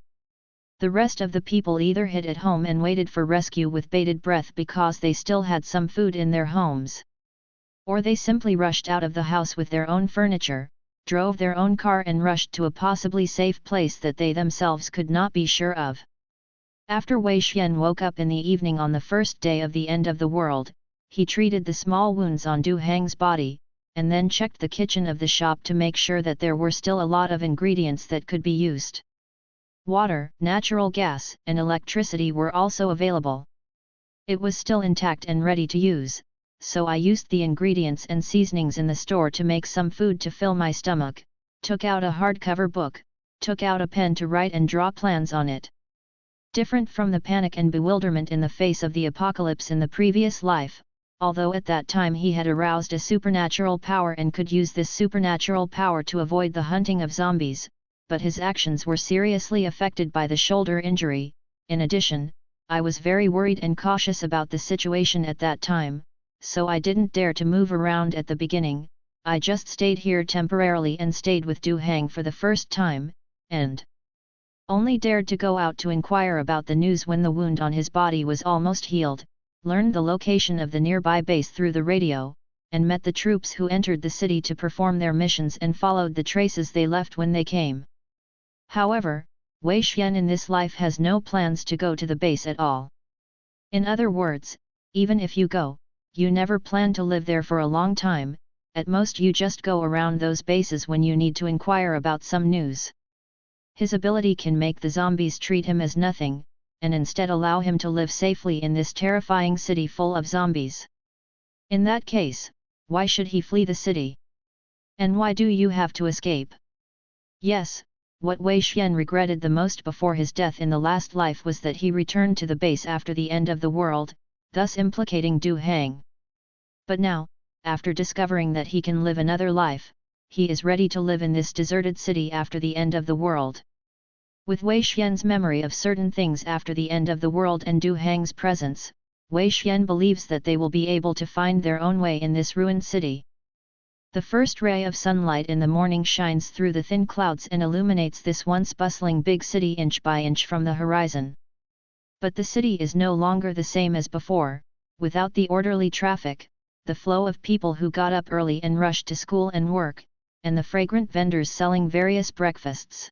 A: The rest of the people either hid at home and waited for rescue with bated breath because they still had some food in their homes. Or they simply rushed out of the house with their own furniture, drove their own car and rushed to a possibly safe place that they themselves could not be sure of. After Wei Xian woke up in the evening on the first day of the end of the world, he treated the small wounds on Du Hang's body, and then checked the kitchen of the shop to make sure that there were still a lot of ingredients that could be used. Water, natural gas, and electricity were also available. It was still intact and ready to use, so I used the ingredients and seasonings in the store to make some food to fill my stomach, took out a hardcover book, took out a pen to write and draw plans on it. Different from the panic and bewilderment in the face of the apocalypse in the previous life, although at that time he had aroused a supernatural power and could use this supernatural power to avoid the hunting of zombies, but his actions were seriously affected by the shoulder injury. In addition, I was very worried and cautious about the situation at that time, so I didn't dare to move around at the beginning. I just stayed here temporarily and stayed with Du Hang for the first time, and only dared to go out to inquire about the news when the wound on his body was almost healed, learned the location of the nearby base through the radio, and met the troops who entered the city to perform their missions and followed the traces they left when they came. However, Wei Xian in this life has no plans to go to the base at all. In other words, even if you go, you never plan to live there for a long time. At most you just go around those bases when you need to inquire about some news. His ability can make the zombies treat him as nothing, and instead allow him to live safely in this terrifying city full of zombies. In that case, why should he flee the city? And why do you have to escape? Yes, what Wei Xian regretted the most before his death in the last life was that he returned to the base after the end of the world, thus implicating Du Hang. But now, after discovering that he can live another life, he is ready to live in this deserted city after the end of the world. With Wei Xian's memory of certain things after the end of the world and Du Hang's presence, Wei Xian believes that they will be able to find their own way in this ruined city. The first ray of sunlight in the morning shines through the thin clouds and illuminates this once bustling big city inch by inch from the horizon. But the city is no longer the same as before, without the orderly traffic, the flow of people who got up early and rushed to school and work, and the fragrant vendors selling various breakfasts.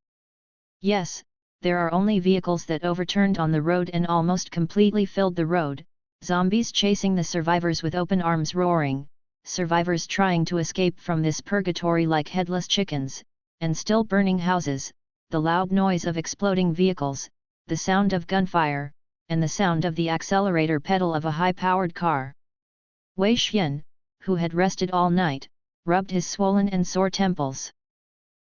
A: Yes, there are only vehicles that overturned on the road and almost completely filled the road, zombies chasing the survivors with open arms roaring, survivors trying to escape from this purgatory like headless chickens, and still burning houses, the loud noise of exploding vehicles, the sound of gunfire, and the sound of the accelerator pedal of a high-powered car. Wei Xian, who had rested all night, rubbed his swollen and sore temples.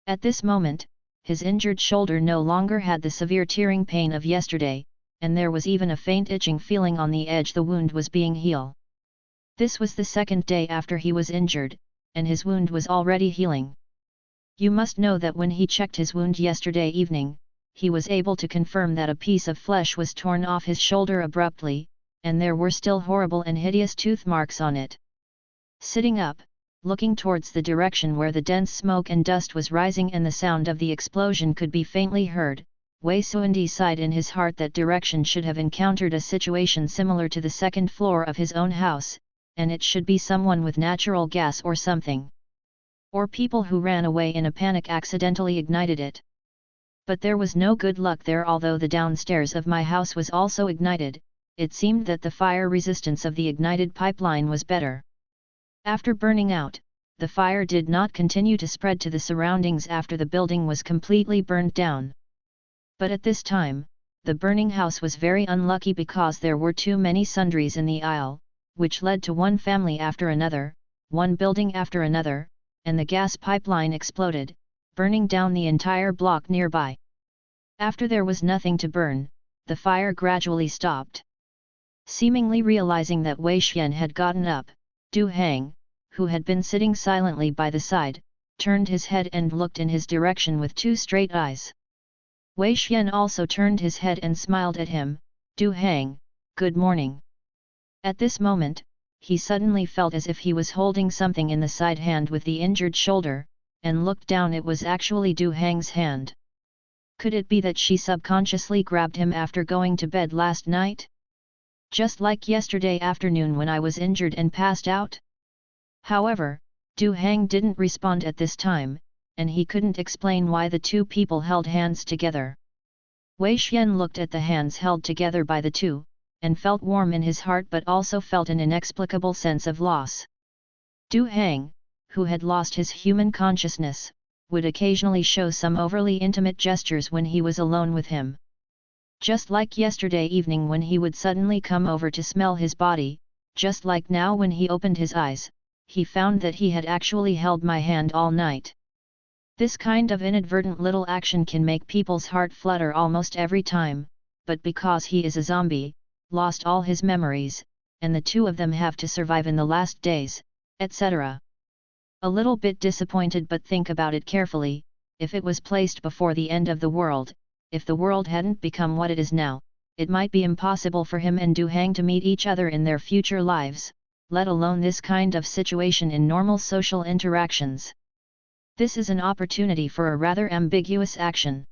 A: At this moment, his injured shoulder no longer had the severe tearing pain of yesterday, and there was even a faint itching feeling on the edge the wound was being healed. This was the second day after he was injured, and his wound was already healing. You must know that when he checked his wound yesterday evening, he was able to confirm that a piece of flesh was torn off his shoulder abruptly, and there were still horrible and hideous tooth marks on it. Sitting up, looking towards the direction where the dense smoke and dust was rising and the sound of the explosion could be faintly heard, Wei Xuandi sighed in his heart that direction should have encountered a situation similar to the second floor of his own house, and it should be someone with natural gas or something. Or people who ran away in a panic accidentally ignited it. But there was no good luck there. Although the downstairs of my house was also ignited, it seemed that the fire resistance of the ignited pipeline was better. After burning out, the fire did not continue to spread to the surroundings after the building was completely burned down. But at this time, the burning house was very unlucky because there were too many sundries in the aisle, which led to one family after another, one building after another, and the gas pipeline exploded, burning down the entire block nearby. After there was nothing to burn, the fire gradually stopped. Seemingly realizing that Wei Xian had gotten up, Du Hang, who had been sitting silently by the side, turned his head and looked in his direction with two straight eyes. Wei Xian also turned his head and smiled at him. Du Hang, good morning. At this moment, he suddenly felt as if he was holding something in the side hand with the injured shoulder, and looked down. It was actually Du Hang's hand. Could it be that she subconsciously grabbed him after going to bed last night? Just like yesterday afternoon when I was injured and passed out? However, Du Hang didn't respond at this time, and he couldn't explain why the two people held hands together. Wei Xian looked at the hands held together by the two, and felt warm in his heart but also felt an inexplicable sense of loss. Du Hang, who had lost his human consciousness, would occasionally show some overly intimate gestures when he was alone with him. Just like yesterday evening when he would suddenly come over to smell his body, just like now when he opened his eyes, he found that he had actually held my hand all night. This kind of inadvertent little action can make people's heart flutter almost every time, but because he is a zombie, lost all his memories, and the two of them have to survive in the last days, etc. A little bit disappointed, but think about it carefully. If it was placed before the end of the world, if the world hadn't become what it is now, it might be impossible for him and Du Hang to meet each other in their future lives, let alone this kind of situation in normal social interactions. This is an opportunity for a rather ambiguous action.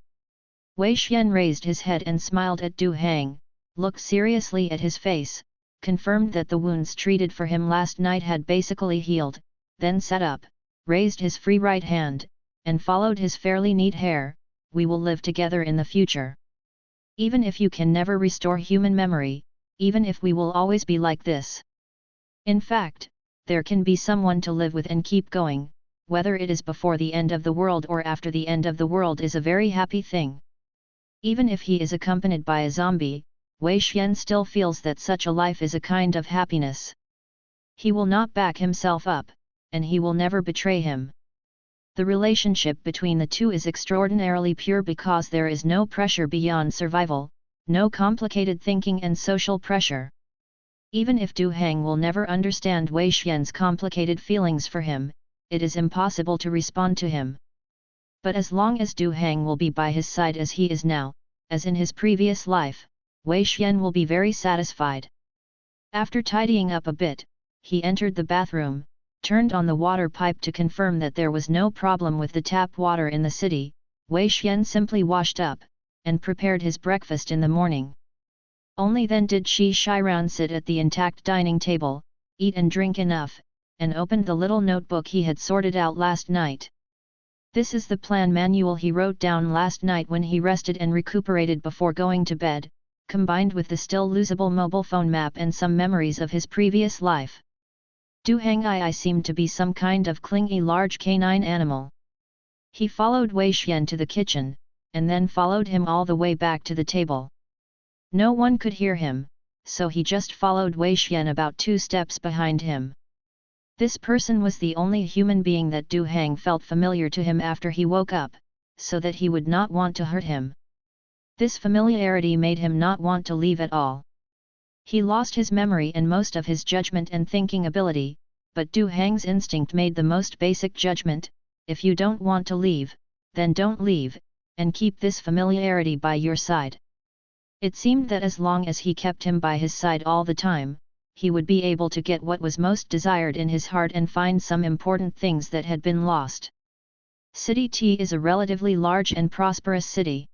A: Wei Xian raised his head and smiled at Du Hang, looked seriously at his face, confirmed that the wounds treated for him last night had basically healed, then sat up, raised his free right hand, and followed his fairly neat hair. We will live together in the future. Even if you can never restore human memory, even if we will always be like this. In fact, there can be someone to live with and keep going, whether it is before the end of the world or after the end of the world is a very happy thing. Even if he is accompanied by a zombie, Wei Xian still feels that such a life is a kind of happiness. He will not back himself up, and he will never betray him. The relationship between the two is extraordinarily pure because there is no pressure beyond survival, no complicated thinking and social pressure. Even if Du Hang will never understand Wei Xian's complicated feelings for him, it is impossible to respond to him. But as long as Du Hang will be by his side as he is now, as in his previous life, Wei Xian will be very satisfied. After tidying up a bit, he entered the bathroom, turned on the water pipe to confirm that there was no problem with the tap water in the city. Wei Xian simply washed up, and prepared his breakfast in the morning. Only then did Shi Shiran sit at the intact dining table, eat and drink enough, and opened the little notebook he had sorted out last night. This is the plan manual he wrote down last night when he rested and recuperated before going to bed, combined with the still losable mobile phone map and some memories of his previous life. Du Hangyi seemed to be some kind of clingy large canine animal. He followed Wei Xian to the kitchen, and then followed him all the way back to the table. No one could hear him, so he just followed Wei Xian about 2 steps behind him. This person was the only human being that Du Hang felt familiar to him after he woke up, so that he would not want to hurt him. This familiarity made him not want to leave at all. He lost his memory and most of his judgment and thinking ability, but Du Hang's instinct made the most basic judgment: if you don't want to leave, then don't leave, and keep this familiarity by your side. It seemed that as long as he kept him by his side all the time, he would be able to get what was most desired in his heart and find some important things that had been lost. City T is a relatively large and prosperous city.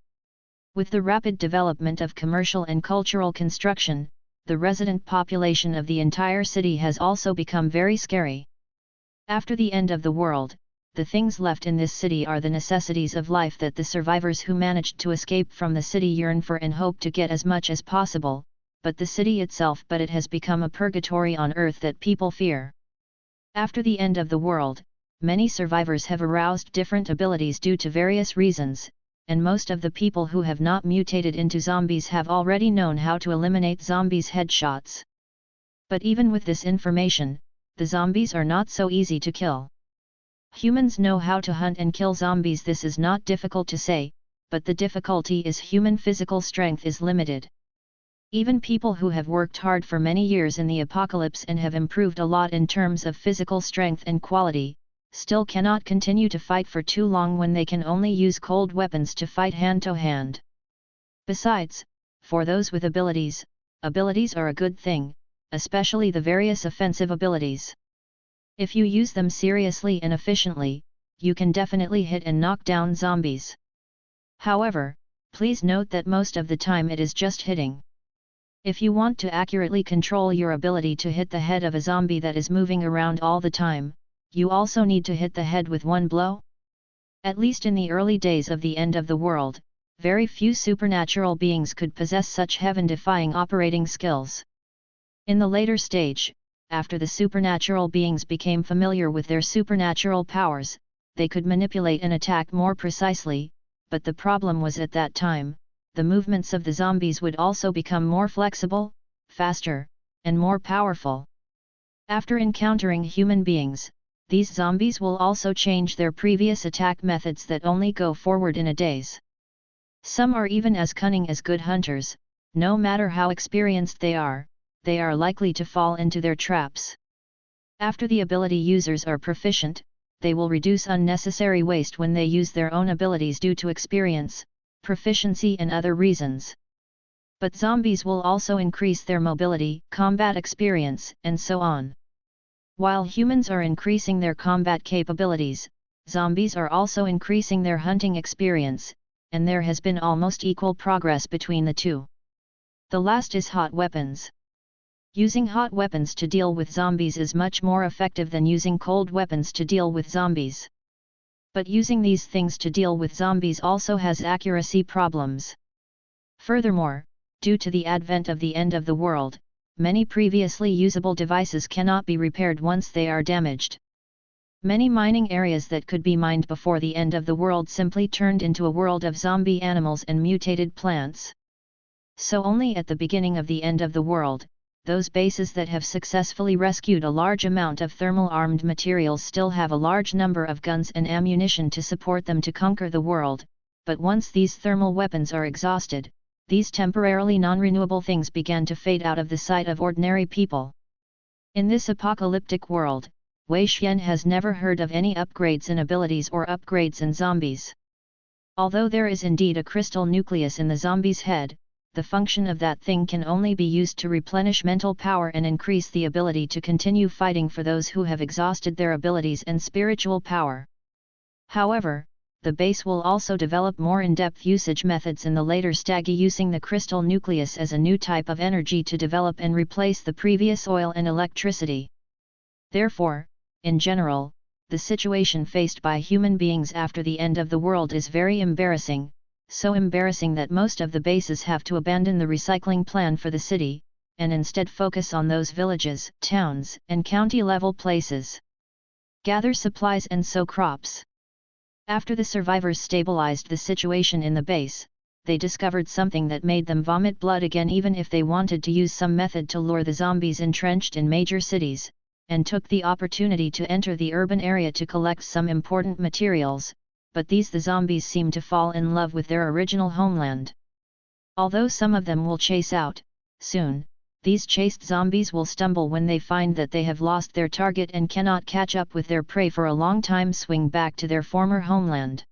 A: With the rapid development of commercial and cultural construction, the resident population of the entire city has also become very scary. After the end of the world, the things left in this city are the necessities of life that the survivors who managed to escape from the city yearn for and hope to get as much as possible, but the city itself it has become a purgatory on earth that people fear. After the end of the world, many survivors have aroused different abilities due to various reasons, and most of the people who have not mutated into zombies have already known how to eliminate zombies' headshots. But even with this information, the zombies are not so easy to kill. Humans know how to hunt and kill zombies. This is not difficult to say, but the difficulty is human physical strength is limited. Even people who have worked hard for many years in the apocalypse and have improved a lot in terms of physical strength and quality, still cannot continue to fight for too long when they can only use cold weapons to fight hand-to-hand. Besides, for those with abilities are a good thing, especially the various offensive abilities. If you use them seriously and efficiently, you can definitely hit and knock down zombies. However, please note that most of the time it is just hitting. If you want to accurately control your ability to hit the head of a zombie that is moving around all the time, you also need to hit the head with one blow. At least in the early days of the end of the world, very few supernatural beings could possess such heaven-defying operating skills. In the later stage, after the supernatural beings became familiar with their supernatural powers, they could manipulate an attack more precisely, but the problem was at that time, the movements of the zombies would also become more flexible, faster, and more powerful. After encountering human beings, these zombies will also change their previous attack methods that only go forward in a daze. Some are even as cunning as good hunters. No matter how experienced they are likely to fall into their traps. After the ability users are proficient, they will reduce unnecessary waste when they use their own abilities due to experience, proficiency and other reasons. But zombies will also increase their mobility, combat experience, and so on. While humans are increasing their combat capabilities, zombies are also increasing their hunting experience, and there has been almost equal progress between the two. The last is hot weapons. Using hot weapons to deal with zombies is much more effective than using cold weapons to deal with zombies. But using these things to deal with zombies also has accuracy problems. Furthermore, due to the advent of the end of the world, many previously usable devices cannot be repaired once they are damaged. Many mining areas that could be mined before the end of the world simply turned into a world of zombie animals and mutated plants. So only at the beginning of the end of the world, those bases that have successfully rescued a large amount of thermal armed materials still have a large number of guns and ammunition to support them to conquer the world, but once these thermal weapons are exhausted, these temporarily non-renewable things began to fade out of the sight of ordinary people. In this apocalyptic world, Wei Xian has never heard of any upgrades in abilities or upgrades in zombies. Although there is indeed a crystal nucleus in the zombie's head, the function of that thing can only be used to replenish mental power and increase the ability to continue fighting for those who have exhausted their abilities and spiritual power. However, the base will also develop more in-depth usage methods in the later stage, using the crystal nucleus as a new type of energy to develop and replace the previous oil and electricity. Therefore, in general, the situation faced by human beings after the end of the world is very embarrassing, so embarrassing that most of the bases have to abandon the recycling plan for the city, and instead focus on those villages, towns, and county-level places. Gather supplies and sow crops. After the survivors stabilized the situation in the base, they discovered something that made them vomit blood again even if they wanted to use some method to lure the zombies entrenched in major cities, and took the opportunity to enter the urban area to collect some important materials, but the zombies seem to fall in love with their original homeland. Although some of them will chase out, soon, these chased zombies will stumble when they find that they have lost their target and cannot catch up with their prey for a long time, swing back to their former homeland.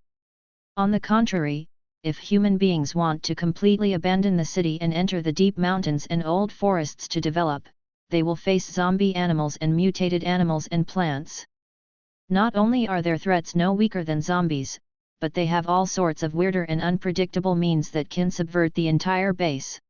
A: On the contrary, if human beings want to completely abandon the city and enter the deep mountains and old forests to develop, they will face zombie animals and mutated animals and plants. Not only are their threats no weaker than zombies, but they have all sorts of weirder and unpredictable means that can subvert the entire base.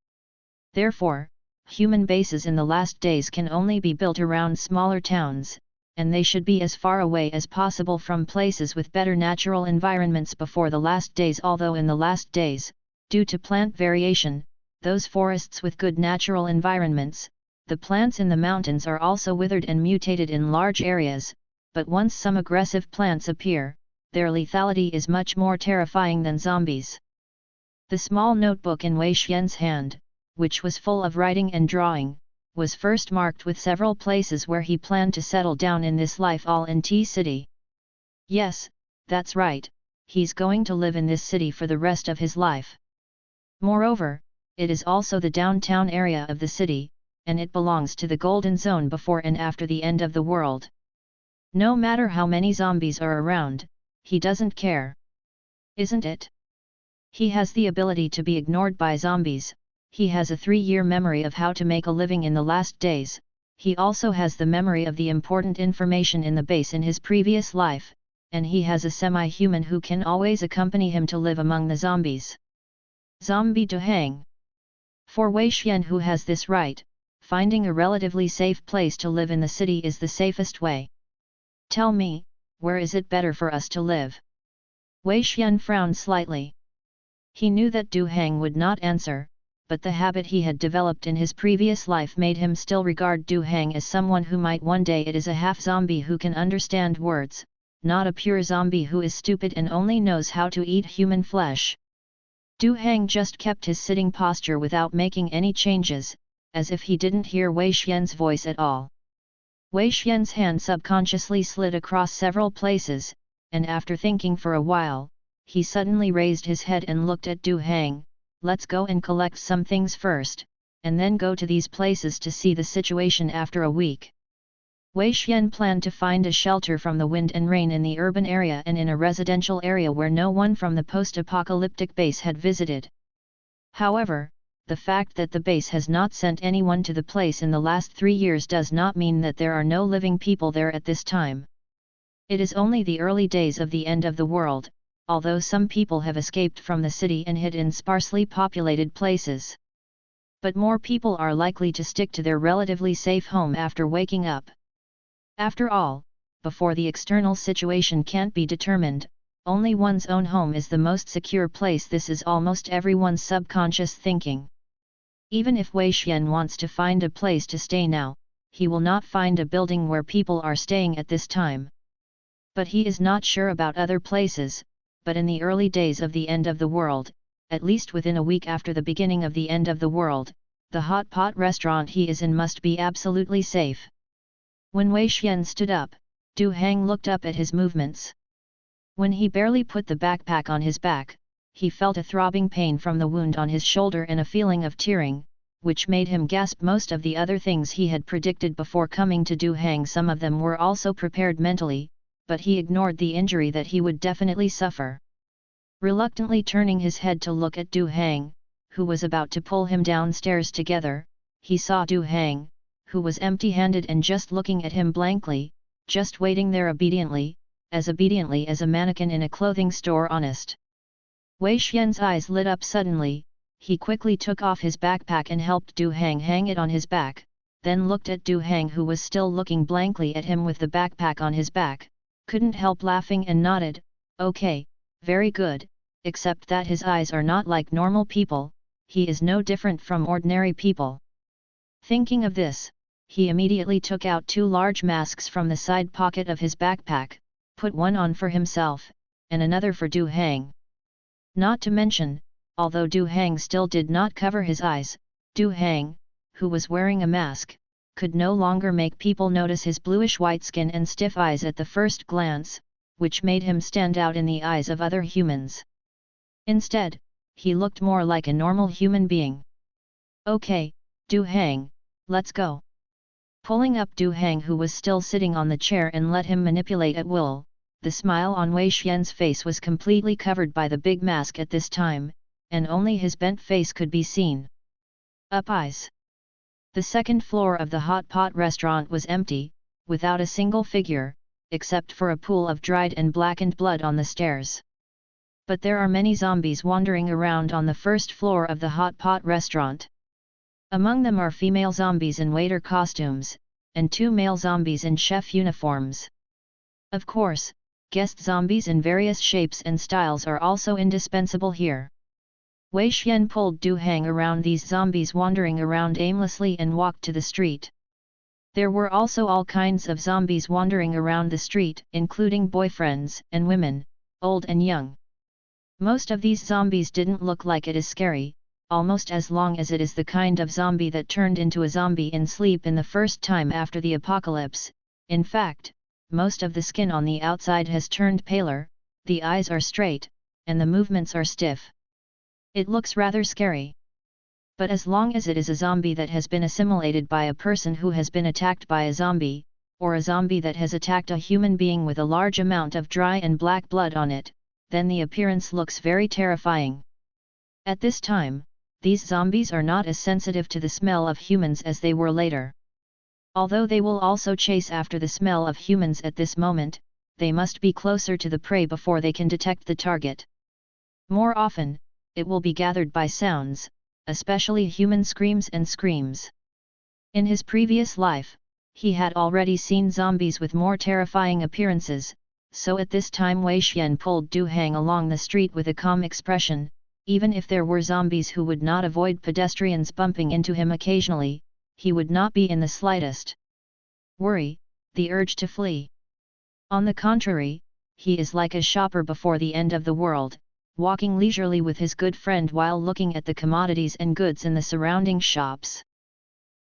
A: Therefore, human bases in the last days can only be built around smaller towns, and they should be as far away as possible from places with better natural environments before the last days. Although in the last days, due to plant variation, those forests with good natural environments, the plants in the mountains are also withered and mutated in large areas, but once some aggressive plants appear, their lethality is much more terrifying than zombies. The small notebook in Wei Xian's hand, which was full of writing and drawing, was first marked with several places where he planned to settle down in this life, all in T-City. Yes, that's right, he's going to live in this city for the rest of his life. Moreover, it is also the downtown area of the city, and it belongs to the Golden Zone before and after the end of the world. No matter how many zombies are around, he doesn't care. Isn't it? He has the ability to be ignored by zombies, he has a 3-year memory of how to make a living in the last days, he also has the memory of the important information in the base in his previous life, and he has a semi-human who can always accompany him to live among the zombies. Zombie Du Hang. For Wei Xian, who has this right, finding a relatively safe place to live in the city is the safest way. Tell me, where is it better for us to live? Wei Xian frowned slightly. He knew that Du Hang would not answer, but the habit he had developed in his previous life made him still regard Du Hang as someone who might one day it is a half-zombie who can understand words, not a pure zombie who is stupid and only knows how to eat human flesh. Du Hang just kept his sitting posture without making any changes, as if he didn't hear Wei Xian's voice at all. Wei Xian's hand subconsciously slid across several places, and after thinking for a while, he suddenly raised his head and looked at Du Hang. Let's go and collect some things first, and then go to these places to see the situation after a week. Wei Xian planned to find a shelter from the wind and rain in the urban area and in a residential area where no one from the post-apocalyptic base had visited. However, the fact that the base has not sent anyone to the place in the last 3 years does not mean that there are no living people there at this time. It is only the early days of the end of the world, although some people have escaped from the city and hid in sparsely populated places. But more people are likely to stick to their relatively safe home after waking up. After all, before the external situation can't be determined, only one's own home is the most secure place. This is almost everyone's subconscious thinking. Even if Wei Xian wants to find a place to stay now, he will not find a building where people are staying at this time. But he is not sure about other places, but in the early days of the end of the world, at least within a week after the beginning of the end of the world, the hot pot restaurant he is in must be absolutely safe. When Wei Xian stood up, Du Hang looked up at his movements. When he barely put the backpack on his back, he felt a throbbing pain from the wound on his shoulder and a feeling of tearing, which made him gasp. Most of the other things he had predicted before coming to Du Hang, some of them were also prepared mentally, but he ignored the injury that he would definitely suffer. Reluctantly turning his head to look at Du Hang, who was about to pull him downstairs together, he saw Du Hang, who was empty-handed and just looking at him blankly, just waiting there obediently as a mannequin in a clothing store. Honest. Wei Xian's eyes lit up suddenly. He quickly took off his backpack and helped Du Hang hang it on his back, then looked at Du Hang, who was still looking blankly at him with the backpack on his back, couldn't help laughing and nodded, "Okay, very good, except that his eyes are not like normal people, he is no different from ordinary people." Thinking of this, he immediately took out 2 large masks from the side pocket of his backpack, put one on for himself, and another for Du Hang. Not to mention, although Du Hang still did not cover his eyes, Du Hang, who was wearing a mask, could no longer make people notice his bluish-white skin and stiff eyes at the first glance, which made him stand out in the eyes of other humans. Instead, he looked more like a normal human being. "Okay, Du Hang, let's go." Pulling up Du Hang, who was still sitting on the chair, and let him manipulate at will, the smile on Wei Xian's face was completely covered by the big mask at this time, and only his bent face could be seen. Up eyes. The second floor of the hot pot restaurant was empty, without a single figure, except for a pool of dried and blackened blood on the stairs. But there are many zombies wandering around on the first floor of the hot pot restaurant. Among them are female zombies in waiter costumes, and 2 male zombies in chef uniforms. Of course, guest zombies in various shapes and styles are also indispensable here. Wei Xian pulled Du Hang around these zombies wandering around aimlessly and walked to the street. There were also all kinds of zombies wandering around the street, including boyfriends and women, old and young. Most of these zombies didn't look like it is scary, almost as long as it is the kind of zombie that turned into a zombie in sleep in the first time after the apocalypse. In fact, most of the skin on the outside has turned paler, the eyes are straight, and the movements are stiff. It looks rather scary. But as long as it is a zombie that has been assimilated by a person who has been attacked by a zombie, or a zombie that has attacked a human being with a large amount of dry and black blood on it, then the appearance looks very terrifying. At this time, these zombies are not as sensitive to the smell of humans as they were later. Although they will also chase after the smell of humans at this moment, they must be closer to the prey before they can detect the target. More often, it will be gathered by sounds, especially human screams and screams. In his previous life, he had already seen zombies with more terrifying appearances, so at this time Wei Xian pulled Du Hang along the street with a calm expression. Even if there were zombies who would not avoid pedestrians bumping into him occasionally, he would not be in the slightest worry, the urge to flee. On the contrary, he is like a shopper before the end of the world, walking leisurely with his good friend while looking at the commodities and goods in the surrounding shops.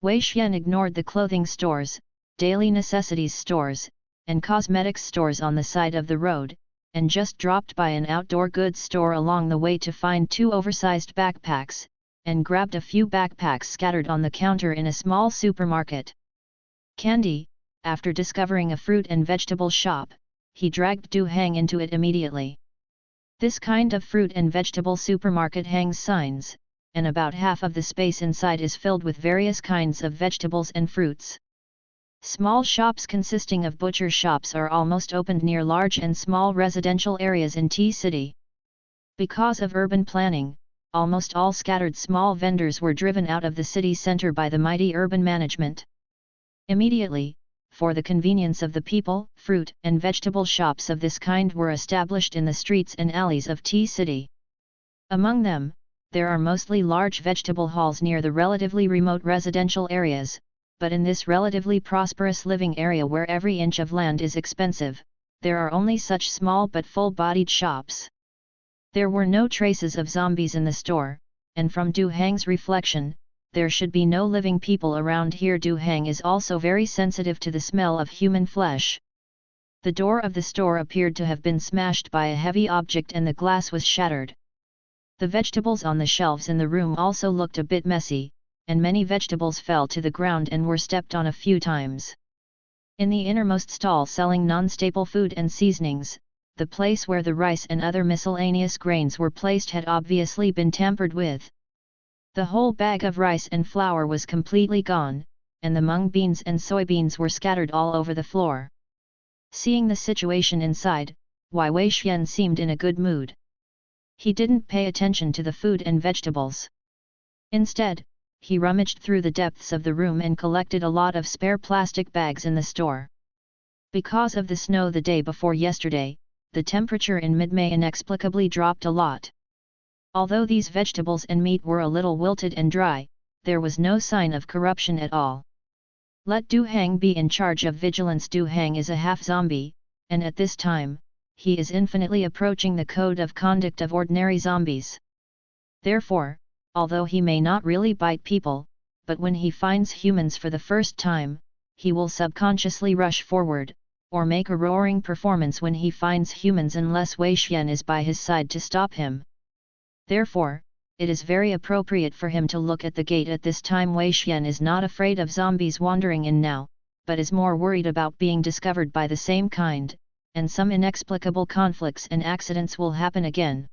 A: Wei Xian ignored the clothing stores, daily necessities stores, and cosmetics stores on the side of the road, and just dropped by an outdoor goods store along the way to find 2 oversized backpacks, and grabbed a few backpacks scattered on the counter in a small supermarket. Candy. After discovering a fruit and vegetable shop, he dragged Du Hang into it immediately. This kind of fruit and vegetable supermarket hangs signs, and about half of the space inside is filled with various kinds of vegetables and fruits. Small shops consisting of butcher shops are almost opened near large and small residential areas in T-City. Because of urban planning, almost all scattered small vendors were driven out of the city center by the mighty urban management. Immediately, for the convenience of the people, fruit and vegetable shops of this kind were established in the streets and alleys of T-City. Among them, there are mostly large vegetable halls near the relatively remote residential areas, but in this relatively prosperous living area where every inch of land is expensive, there are only such small but full-bodied shops. There were no traces of zombies in the store, and from Du Hang's reflection, there should be no living people around here. Du Hang is also very sensitive to the smell of human flesh. The door of the store appeared to have been smashed by a heavy object and the glass was shattered. The vegetables on the shelves in the room also looked a bit messy, and many vegetables fell to the ground and were stepped on a few times. In the innermost stall selling non-staple food and seasonings, the place where the rice and other miscellaneous grains were placed had obviously been tampered with. The whole bag of rice and flour was completely gone, and the mung beans and soybeans were scattered all over the floor. Seeing the situation inside, Wei Xian seemed in a good mood. He didn't pay attention to the food and vegetables. Instead, he rummaged through the depths of the room and collected a lot of spare plastic bags in the store. Because of the snow the day before yesterday, the temperature in mid-May inexplicably dropped a lot. Although these vegetables and meat were a little wilted and dry, there was no sign of corruption at all. Let Du Hang be in charge of vigilance. Du Hang is a half-zombie, and at this time, he is infinitely approaching the code of conduct of ordinary zombies. Therefore, although he may not really bite people, but when he finds humans for the first time, he will subconsciously rush forward, or make a roaring performance when he finds humans unless Wei Xian is by his side to stop him. Therefore, it is very appropriate for him to look at the gate at this time. Wei Xian is not afraid of zombies wandering in now, but is more worried about being discovered by the same kind, and some inexplicable conflicts and accidents will happen again.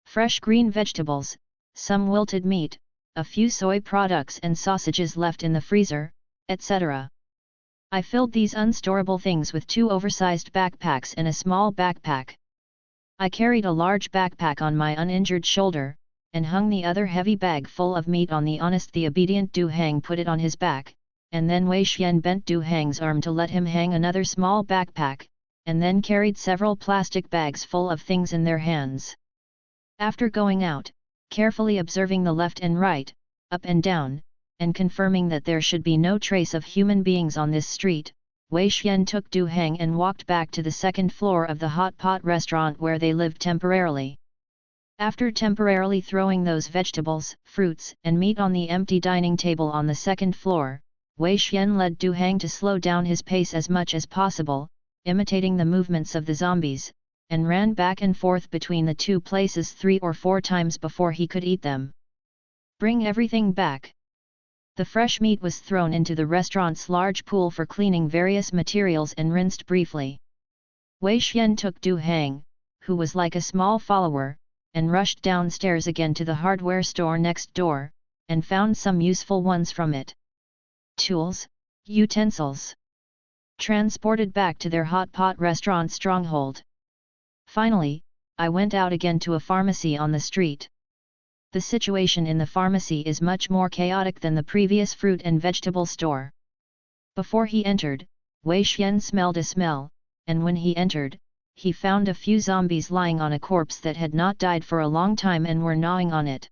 A: Fresh green vegetables, some wilted meat, a few soy products and sausages left in the freezer, etc. I filled these unstorable things with 2 oversized backpacks and a small backpack. I carried a large backpack on my uninjured shoulder, and hung the other heavy bag full of meat on the honest. The obedient Du Hang put it on his back, and then Wei Xian bent Du Hang's arm to let him hang another small backpack, and then carried several plastic bags full of things in their hands. After going out, carefully observing the left and right, up and down, and confirming that there should be no trace of human beings on this street, Wei Xian took Du Hang and walked back to the second floor of the hot pot restaurant where they lived temporarily. After temporarily throwing those vegetables, fruits, and meat on the empty dining table on the second floor, Wei Xian led Du Hang to slow down his pace as much as possible, imitating the movements of the zombies, and ran back and forth between the 2 places 3 or 4 times before he could eat them. Bring everything back. The fresh meat was thrown into the restaurant's large pool for cleaning various materials and rinsed briefly. Wei Xian took Du Hang, who was like a small follower, and rushed downstairs again to the hardware store next door, and found some useful ones from it. Tools, utensils. Transported back to their hot pot restaurant stronghold. Finally, I went out again to a pharmacy on the street. The situation in the pharmacy is much more chaotic than the previous fruit and vegetable store. Before he entered, Wei Xian smelled a smell, and when he entered, he found a few zombies lying on a corpse that had not died for a long time and were gnawing on it.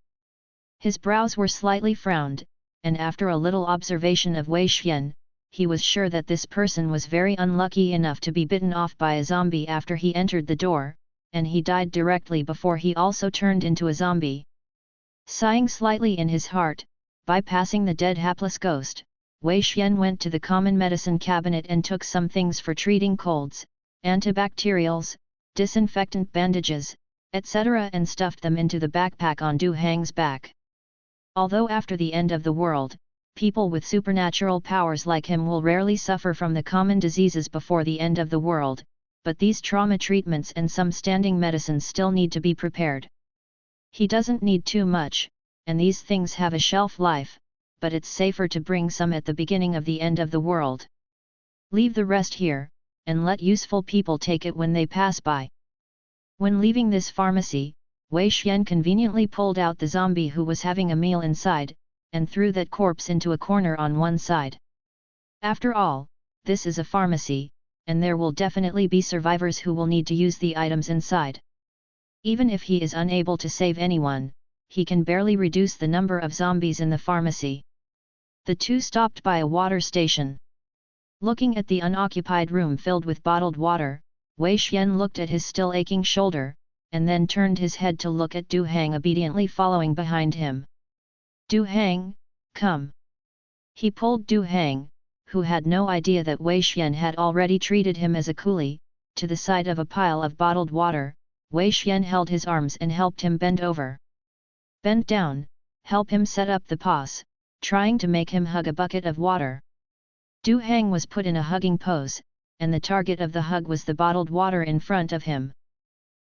A: His brows were slightly frowned, and after a little observation of Wei Xian, he was sure that this person was very unlucky enough to be bitten off by a zombie after he entered the door, and he died directly before he also turned into a zombie. Sighing slightly in his heart, bypassing the dead hapless ghost, Wei Xian went to the common medicine cabinet and took some things for treating colds, antibacterials, disinfectant bandages, etc. and stuffed them into the backpack on Du Hang's back. Although after the end of the world, people with supernatural powers like him will rarely suffer from the common diseases before the end of the world, but these trauma treatments and some standing medicines still need to be prepared. He doesn't need too much, and these things have a shelf life, but it's safer to bring some at the beginning of the end of the world. Leave the rest here, and let useful people take it when they pass by. When leaving this pharmacy, Wei Xian conveniently pulled out the zombie who was having a meal inside, and threw that corpse into a corner on one side. After all, this is a pharmacy, and there will definitely be survivors who will need to use the items inside. Even if he is unable to save anyone, he can barely reduce the number of zombies in the pharmacy. The 2 stopped by a water station. Looking at the unoccupied room filled with bottled water, Wei Xian looked at his still aching shoulder, and then turned his head to look at Du Hang obediently following behind him. Du Hang, come. He pulled Du Hang, who had no idea that Wei Xian had already treated him as a coolie, to the side of a pile of bottled water. Wei Xian held his arms and helped him bend over. Bend down, help him set up the paws, trying to make him hug a bucket of water. Du Hang was put in a hugging pose, and the target of the hug was the bottled water in front of him.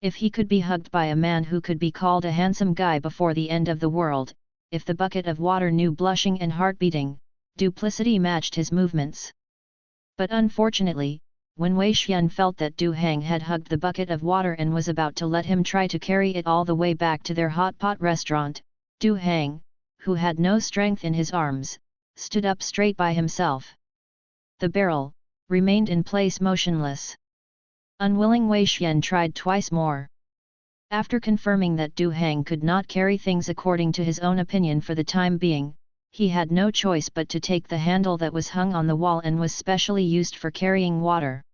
A: If he could be hugged by a man who could be called a handsome guy before the end of the world, if the bucket of water knew blushing and heart beating, duplicity matched his movements. But unfortunately, when Wei Xian felt that Du Hang had hugged the bucket of water and was about to let him try to carry it all the way back to their hot pot restaurant, Du Hang, who had no strength in his arms, stood up straight by himself. The barrel remained in place motionless. Unwilling, Wei Xian tried twice more. After confirming that Du Hang could not carry things according to his own opinion for the time being, he had no choice but to take the handle that was hung on the wall and was specially used for carrying water.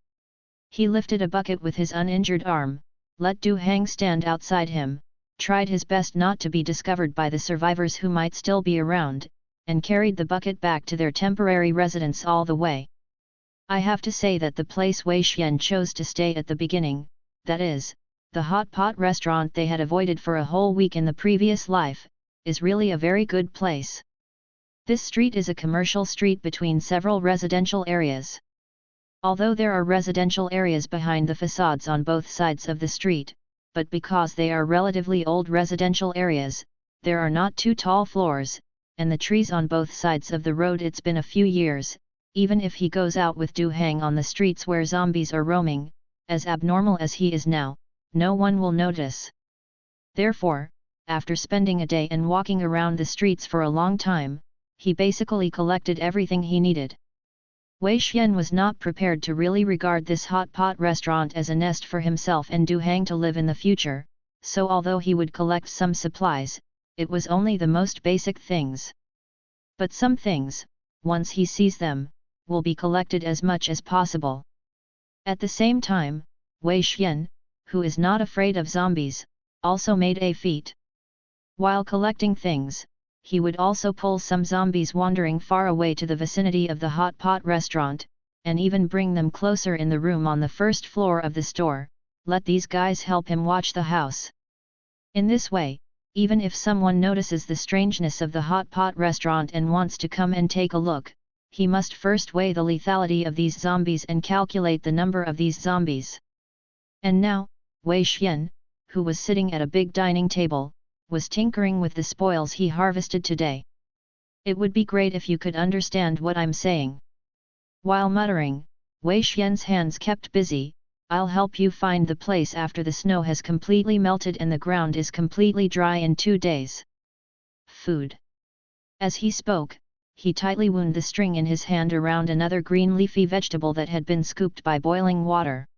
A: He lifted a bucket with his uninjured arm, let Du Hang stand outside him, tried his best not to be discovered by the survivors who might still be around, and carried the bucket back to their temporary residence all the way. I have to say that the place Wei Xian chose to stay at the beginning, that is, the hot pot restaurant they had avoided for a whole week in the previous life, is really a very good place. This street is a commercial street between several residential areas. Although there are residential areas behind the facades on both sides of the street, but because they are relatively old residential areas, there are not too tall floors, and the trees on both sides of the road. It's been a few years, even if he goes out with Du Hang on the streets where zombies are roaming, as abnormal as he is now, no one will notice. Therefore, after spending a day and walking around the streets for a long time, he basically collected everything he needed. Wei Xian was not prepared to really regard this hot pot restaurant as a nest for himself and Du Hang to live in the future, so although he would collect some supplies, it was only the most basic things. But some things, once he sees them, will be collected as much as possible. At the same time, Wei Xian, who is not afraid of zombies, also made a feat. While collecting things, he would also pull some zombies wandering far away to the vicinity of the hot pot restaurant, and even bring them closer in the room on the first floor of the store, let these guys help him watch the house. In this way, even if someone notices the strangeness of the hot pot restaurant and wants to come and take a look, he must first weigh the lethality of these zombies and calculate the number of these zombies. And now, Wei Xian, who was sitting at a big dining table, was tinkering with the spoils he harvested today. It would be great if you could understand what I'm saying. While muttering, Wei Xian's hands kept busy. I'll help you find the place after the snow has completely melted and the ground is completely dry in 2 days. Food. As he spoke, he tightly wound the string in his hand around another green leafy vegetable that had been scooped by boiling water.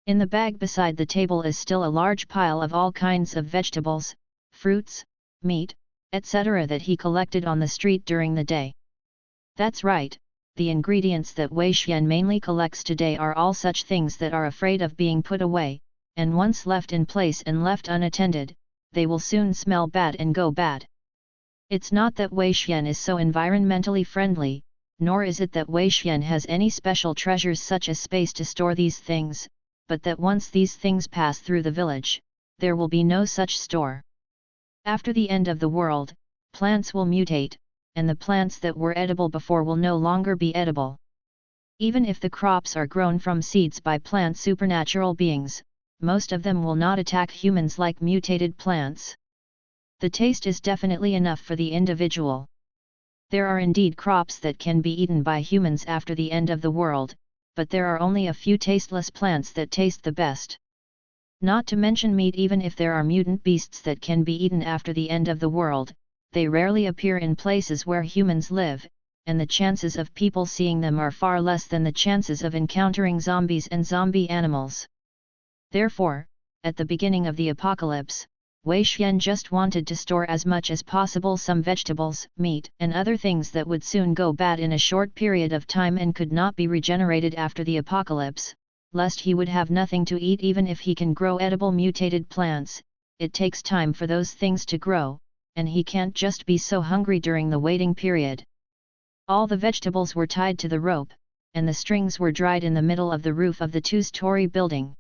A: In the bag beside the table is still a large pile of all kinds of vegetables, fruits, meat, etc. that he collected on the street during the day. That's right, the ingredients that Wei Xian mainly collects today are all such things that are afraid of being put away, and once left in place and left unattended, they will soon smell bad and go bad. It's not that Wei Xian is so environmentally friendly, nor is it that Wei Xian has any special treasures such as space to store these things, but that once these things pass through the village, there will be no such store. After the end of the world, plants will mutate, and the plants that were edible before will no longer be edible. Even if the crops are grown from seeds by plant supernatural beings, most of them will not attack humans like mutated plants. The taste is definitely enough for the individual. There are indeed crops that can be eaten by humans after the end of the world, but there are only a few tasteless plants that taste the best. Not to mention meat. Even if there are mutant beasts that can be eaten after the end of the world, they rarely appear in places where humans live, and the chances of people seeing them are far less than the chances of encountering zombies and zombie animals. Therefore, at the beginning of the apocalypse, Wei Xian just wanted to store as much as possible some vegetables, meat, and other things that would soon go bad in a short period of time and could not be regenerated after the apocalypse, lest he would have nothing to eat. Even if he can grow edible mutated plants, it takes time for those things to grow, and he can't just be so hungry during the waiting period. All the vegetables were tied to the rope, and the strings were dried in the middle of the roof of the two-story building.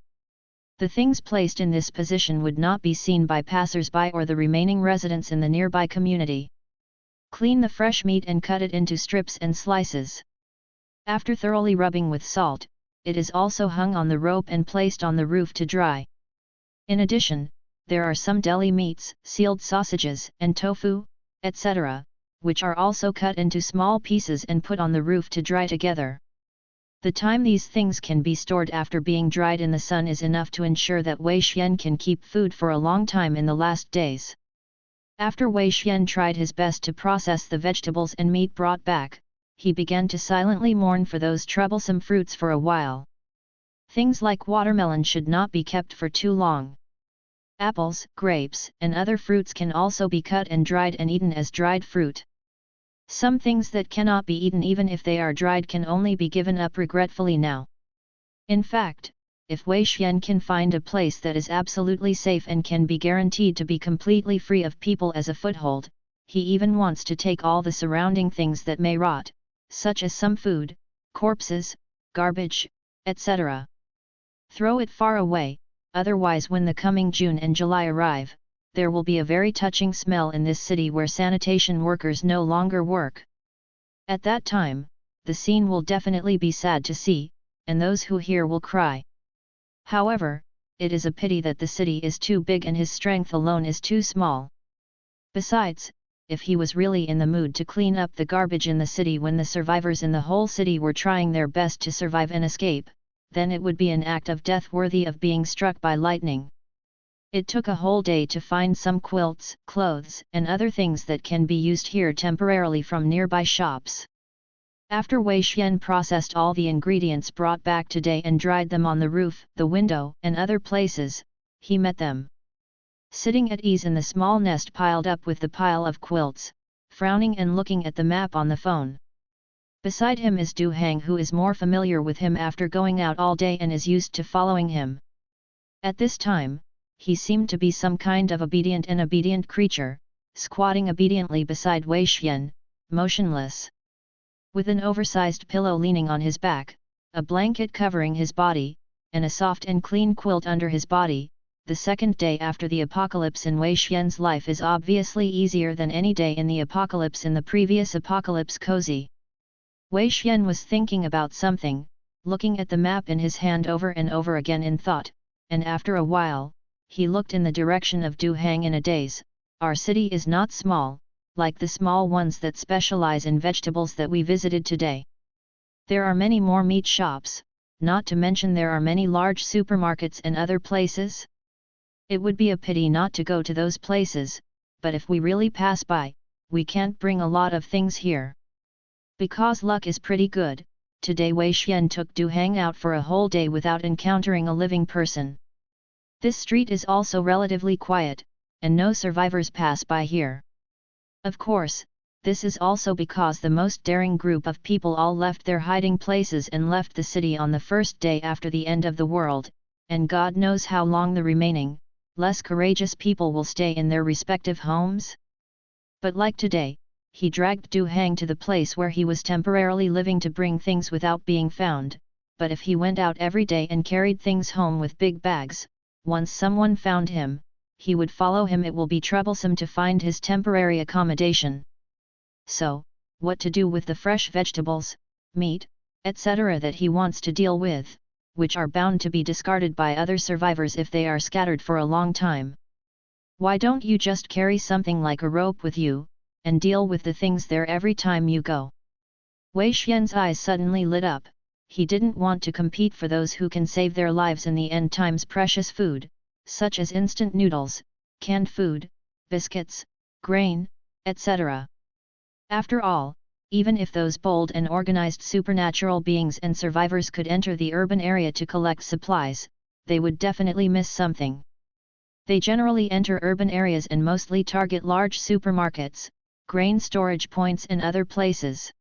A: The things placed in this position would not be seen by passers-by or the remaining residents in the nearby community. Clean the fresh meat and cut it into strips and slices. After thoroughly rubbing with salt, it is also hung on the rope and placed on the roof to dry. In addition, there are some deli meats, sealed sausages, and tofu, etc., which are also cut into small pieces and put on the roof to dry together. The time these things can be stored after being dried in the sun is enough to ensure that Wei Xian can keep food for a long time in the last days. After Wei Xian tried his best to process the vegetables and meat brought back, he began to silently mourn for those troublesome fruits for a while. Things like watermelon should not be kept for too long. Apples, grapes, and other fruits can also be cut and dried and eaten as dried fruit. Some things that cannot be eaten even if they are dried can only be given up regretfully now. In fact, if Wei Xian can find a place that is absolutely safe and can be guaranteed to be completely free of people as a foothold, he even wants to take all the surrounding things that may rot, such as some food, corpses, garbage, etc. Throw it far away, otherwise when the coming June and July arrive, there will be a very touching smell in this city where sanitation workers no longer work. At that time, the scene will definitely be sad to see, and those who hear will cry. However, it is a pity that the city is too big and his strength alone is too small. Besides, if he was really in the mood to clean up the garbage in the city when the survivors in the whole city were trying their best to survive and escape, then it would be an act of death worthy of being struck by lightning. It took a whole day to find some quilts, clothes, and other things that can be used here temporarily from nearby shops. After Wei Xian processed all the ingredients brought back today and dried them on the roof, the window, and other places, he met them. Sitting at ease in the small nest piled up with the pile of quilts, frowning and looking at the map on the phone. Beside him is Du Hang, who is more familiar with him after going out all day and is used to following him. At this time, he seemed to be some kind of obedient creature, squatting obediently beside Wei Xian, motionless. With an oversized pillow leaning on his back, a blanket covering his body, and a soft and clean quilt under his body, the second day after the apocalypse in Wei Xian's life is obviously easier than any day in the apocalypse in the previous apocalypse cozy. Wei Xian was thinking about something, looking at the map in his hand over and over again in thought, and after a while, he looked in the direction of Du Hang in a daze. Our city is not small, like the small ones that specialize in vegetables that we visited today. There are many more meat shops, not to mention there are many large supermarkets and other places. It would be a pity not to go to those places, but if we really pass by, we can't bring a lot of things here. Because luck is pretty good, today Wei Xian took Du Hang out for a whole day without encountering a living person. This street is also relatively quiet, and no survivors pass by here. Of course, this is also because the most daring group of people all left their hiding places and left the city on the first day after the end of the world, and God knows how long the remaining, less courageous people will stay in their respective homes. But like today, he dragged Du Hang to the place where he was temporarily living to bring things without being found, but if he went out every day and carried things home with big bags, once someone found him, he would follow him. It will be troublesome to find his temporary accommodation. So, what to do with the fresh vegetables, meat, etc. that he wants to deal with, which are bound to be discarded by other survivors if they are scattered for a long time? Why don't you just carry something like a rope with you, and deal with the things there every time you go? Wei Xian's eyes suddenly lit up. He didn't want to compete for those who can save their lives in the end times precious food, such as instant noodles, canned food, biscuits, grain, etc. After all, even if those bold and organized supernatural beings and survivors could enter the urban area to collect supplies, they would definitely miss something. They generally enter urban areas and mostly target large supermarkets, grain storage points and other places.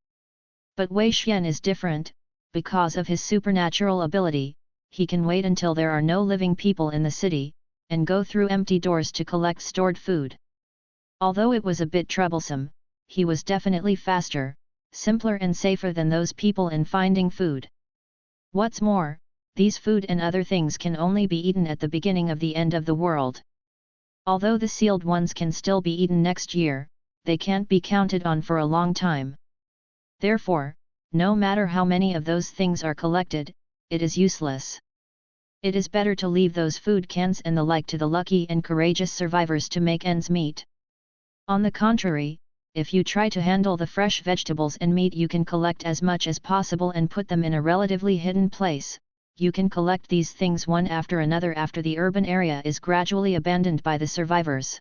A: But Wei Xian is different. Because of his supernatural ability, he can wait until there are no living people in the city, and go through empty doors to collect stored food. Although it was a bit troublesome, he was definitely faster, simpler and safer than those people in finding food. What's more, these food and other things can only be eaten at the beginning of the end of the world. Although the sealed ones can still be eaten next year, they can't be counted on for a long time. Therefore, no matter how many of those things are collected, it is useless. It is better to leave those food cans and the like to the lucky and courageous survivors to make ends meet. On the contrary, if you try to handle the fresh vegetables and meat, you can collect as much as possible and put them in a relatively hidden place. You can collect these things one after another after the urban area is gradually abandoned by the survivors.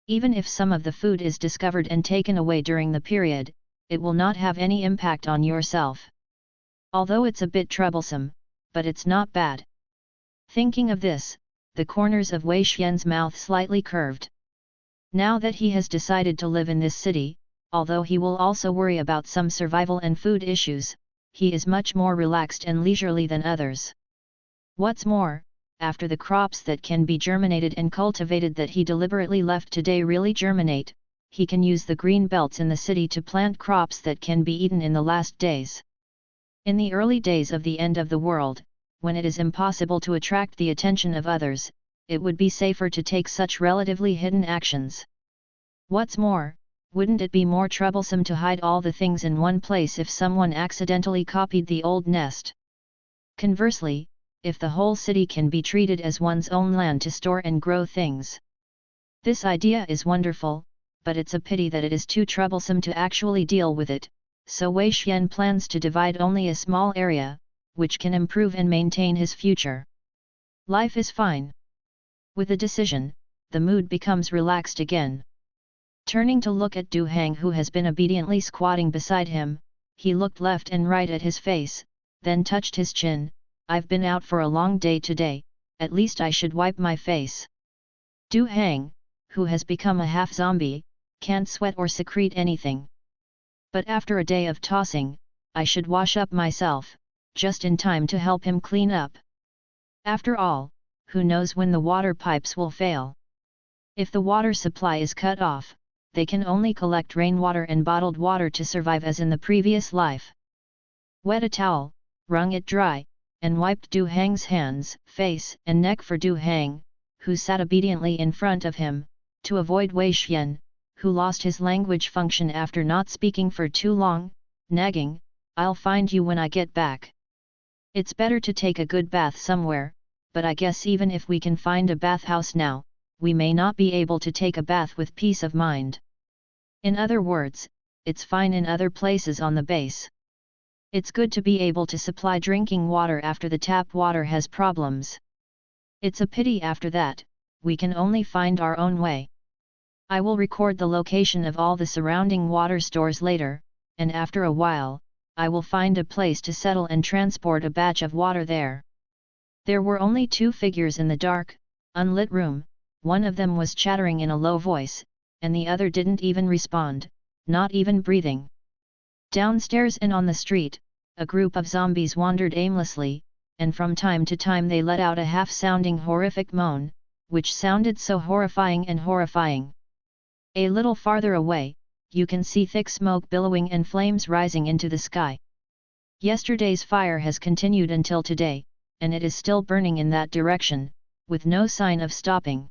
A: Even if some of the food is discovered and taken away during the period, it will not have any impact on yourself. Although it's a bit troublesome, but it's not bad. Thinking of this, the corners of Wei Xian's mouth slightly curved. Now that he has decided to live in this city, although he will also worry about some survival and food issues, he is much more relaxed and leisurely than others. What's more, after the crops that can be germinated and cultivated that he deliberately left today really germinate, he can use the green belts in the city to plant crops that can be eaten in the last days. In the early days of the end of the world, when it is impossible to attract the attention of others, it would be safer to take such relatively hidden actions. What's more, wouldn't it be more troublesome to hide all the things in one place if someone accidentally copied the old nest? Conversely, if the whole city can be treated as one's own land to store and grow things. This idea is wonderful, but it's a pity that it is too troublesome to actually deal with it, so Wei Xian plans to divide only a small area, which can improve and maintain his future. Life is fine. With a decision, the mood becomes relaxed again. Turning to look at Du Hang, who has been obediently squatting beside him, he looked left and right at his face, then touched his chin. I've been out for a long day today, at least I should wipe my face. Du Hang, who has become a half-zombie, can't sweat or secrete anything. But after a day of tossing, I should wash up myself, just in time to help him clean up. After all, who knows when the water pipes will fail? If the water supply is cut off, they can only collect rainwater and bottled water to survive as in the previous life. Wet a towel, wrung it dry, and wiped Du Hang's hands, face and neck for Du Hang, who sat obediently in front of him, to avoid Wei Xian, who lost his language function after not speaking for too long, nagging, "I'll find you when I get back. It's better to take a good bath somewhere, but I guess even if we can find a bathhouse now, we may not be able to take a bath with peace of mind. In other words, it's fine in other places on the base. It's good to be able to supply drinking water after the tap water has problems. It's a pity after that, we can only find our own way. I will record the location of all the surrounding water stores later, and after a while, I will find a place to settle and transport a batch of water there." There were only two figures in the dark, unlit room. One of them was chattering in a low voice, and the other didn't even respond, not even breathing. Downstairs and on the street, a group of zombies wandered aimlessly, and from time to time they let out a half-sounding horrific moan, which sounded so horrifying and horrifying. A little farther away, you can see thick smoke billowing and flames rising into the sky. Yesterday's fire has continued until today, and it is still burning in that direction, with no sign of stopping.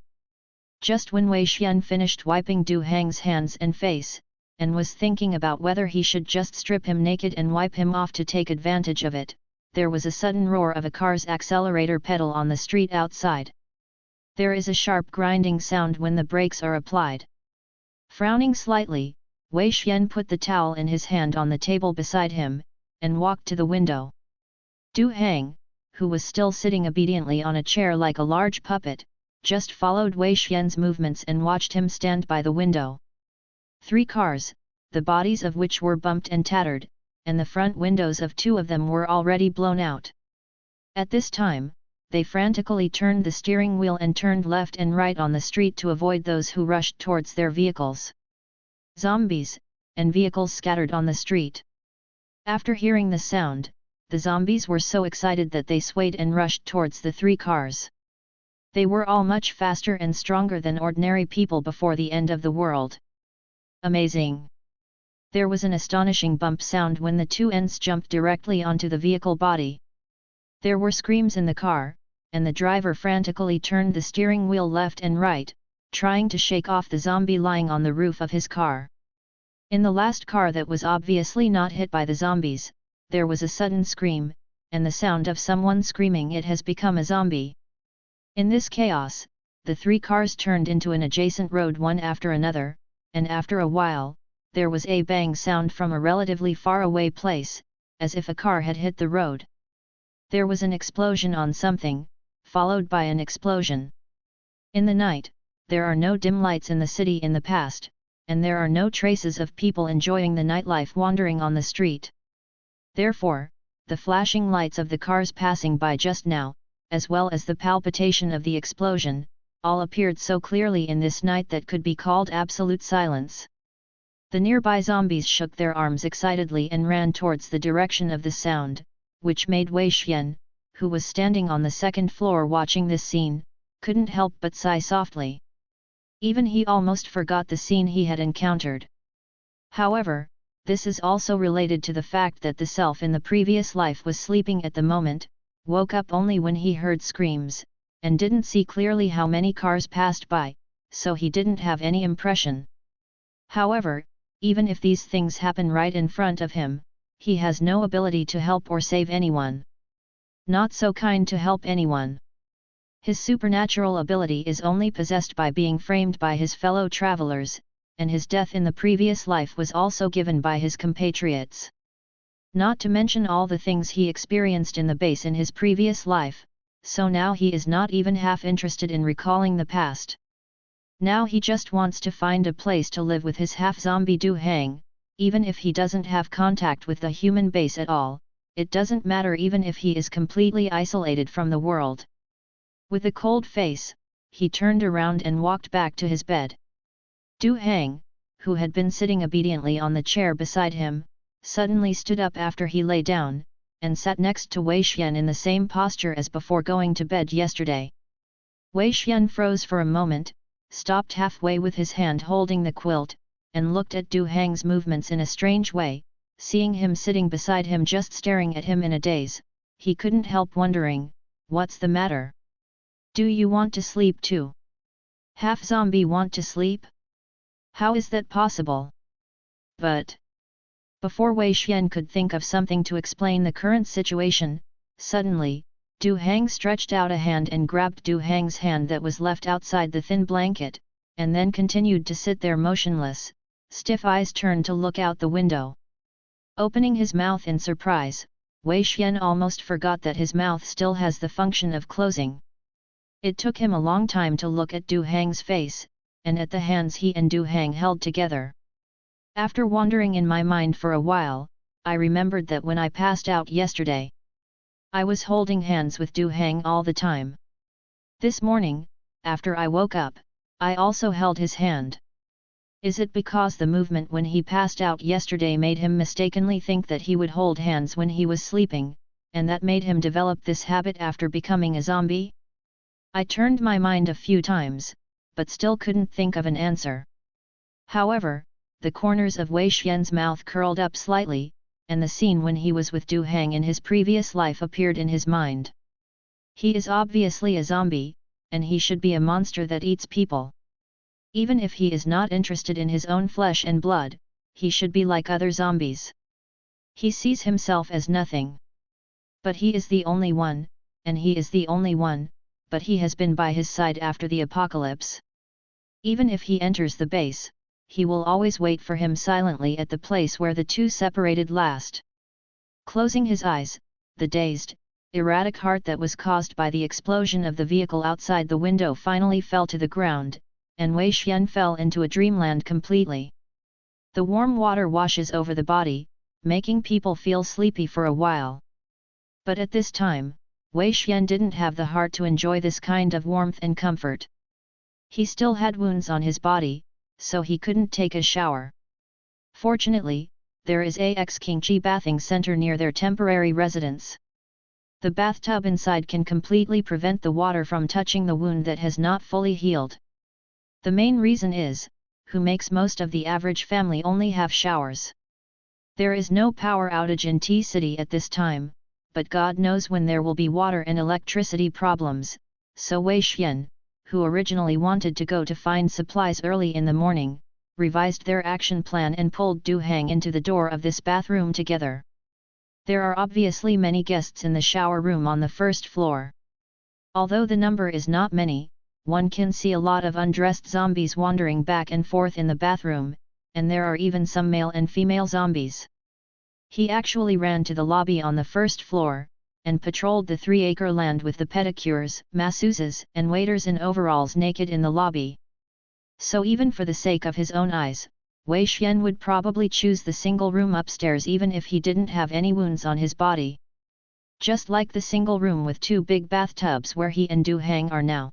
A: Just when Wei Xian finished wiping Du Hang's hands and face, and was thinking about whether he should just strip him naked and wipe him off to take advantage of it, there was a sudden roar of a car's accelerator pedal on the street outside. There is a sharp grinding sound when the brakes are applied. Frowning slightly, Wei Xian put the towel in his hand on the table beside him, and walked to the window. Du Hang, who was still sitting obediently on a chair like a large puppet, just followed Wei Xian's movements and watched him stand by the window. 3 cars, the bodies of which were bumped and tattered, and the front windows of 2 of them were already blown out. At this time, they frantically turned the steering wheel and turned left and right on the street to avoid those who rushed towards their vehicles. Zombies, and vehicles scattered on the street. After hearing the sound, the zombies were so excited that they swayed and rushed towards the 3 cars. They were all much faster and stronger than ordinary people before the end of the world. Amazing! There was an astonishing bump sound when the 2 ends jumped directly onto the vehicle body. There were screams in the car, and the driver frantically turned the steering wheel left and right, trying to shake off the zombie lying on the roof of his car. In the last car that was obviously not hit by the zombies, there was a sudden scream, and the sound of someone screaming, "It has become a zombie." In this chaos, the 3 cars turned into an adjacent road one after another, and after a while, there was a bang sound from a relatively far away place, as if a car had hit the road. There was an explosion on something, followed by an explosion. In the night, there are no dim lights in the city in the past, and there are no traces of people enjoying the nightlife wandering on the street. Therefore, the flashing lights of the cars passing by just now, as well as the palpitation of the explosion, all appeared so clearly in this night that could be called absolute silence. The nearby zombies shook their arms excitedly and ran towards the direction of the sound, which made Wei Xian, who was standing on the second floor watching this scene, couldn't help but sigh softly. Even he almost forgot the scene he had encountered. However, this is also related to the fact that the self in the previous life was sleeping at the moment, woke up only when he heard screams, and didn't see clearly how many cars passed by, so he didn't have any impression. However, even if these things happen right in front of him, he has no ability to help or save anyone. Not so kind to help anyone. His supernatural ability is only possessed by being framed by his fellow travelers, and his death in the previous life was also given by his compatriots. Not to mention all the things he experienced in the base in his previous life, so now he is not even half interested in recalling the past. Now he just wants to find a place to live with his half-zombie Du Hang, even if he doesn't have contact with the human base at all, it doesn't matter even if he is completely isolated from the world. With a cold face, he turned around and walked back to his bed. Du Hang, who had been sitting obediently on the chair beside him, suddenly stood up after he lay down, and sat next to Wei Xian in the same posture as before going to bed yesterday. Wei Xian froze for a moment, stopped halfway with his hand holding the quilt, and looked at Du Hang's movements in a strange way. Seeing him sitting beside him just staring at him in a daze, he couldn't help wondering, what's the matter? Do you want to sleep too? Half-zombie want to sleep? How is that possible? But before Wei Xian could think of something to explain the current situation, suddenly, Du Hang stretched out a hand and grabbed Du Hang's hand that was left outside the thin blanket, and then continued to sit there motionless, stiff eyes turned to look out the window. Opening his mouth in surprise, Wei Xian almost forgot that his mouth still has the function of closing. It took him a long time to look at Du Hang's face, and at the hands he and Du Hang held together. After wandering in my mind for a while, I remembered that when I passed out yesterday, I was holding hands with Du Hang all the time. This morning, after I woke up, I also held his hand. Is it because the movement when he passed out yesterday made him mistakenly think that he would hold hands when he was sleeping, and that made him develop this habit after becoming a zombie? I turned my mind a few times, but still couldn't think of an answer. However, the corners of Wei Xian's mouth curled up slightly, and the scene when he was with Du Hang in his previous life appeared in his mind. He is obviously a zombie, and he should be a monster that eats people. Even if he is not interested in his own flesh and blood, he should be like other zombies. He sees himself as nothing. But he is the only one, and he is the only one, but he has been by his side after the apocalypse. Even if he enters the base, he will always wait for him silently at the place where the two separated last. Closing his eyes, the dazed, erratic heart that was caused by the explosion of the vehicle outside the window finally fell to the ground, and Wei Xian fell into a dreamland completely. The warm water washes over the body, making people feel sleepy for a while. But at this time, Wei Xian didn't have the heart to enjoy this kind of warmth and comfort. He still had wounds on his body, so he couldn't take a shower. Fortunately, there is a Qingqi bathing center near their temporary residence. The bathtub inside can completely prevent the water from touching the wound that has not fully healed. The main reason is, who makes most of the average family only have showers. There is no power outage in T-City at this time, but God knows when there will be water and electricity problems, so Wei Xian, who originally wanted to go to find supplies early in the morning, revised their action plan and pulled Du Hang into the door of this bathroom together. There are obviously many guests in the shower room on the first floor. Although the number is not many, one can see a lot of undressed zombies wandering back and forth in the bathroom, and there are even some male and female zombies. He actually ran to the lobby on the first floor, and patrolled the 3-acre land with the pedicures, masseuses and waiters in overalls naked in the lobby. So even for the sake of his own eyes, Wei Xian would probably choose the single room upstairs even if he didn't have any wounds on his body. Just like the single room with 2 big bathtubs where he and Du Hang are now.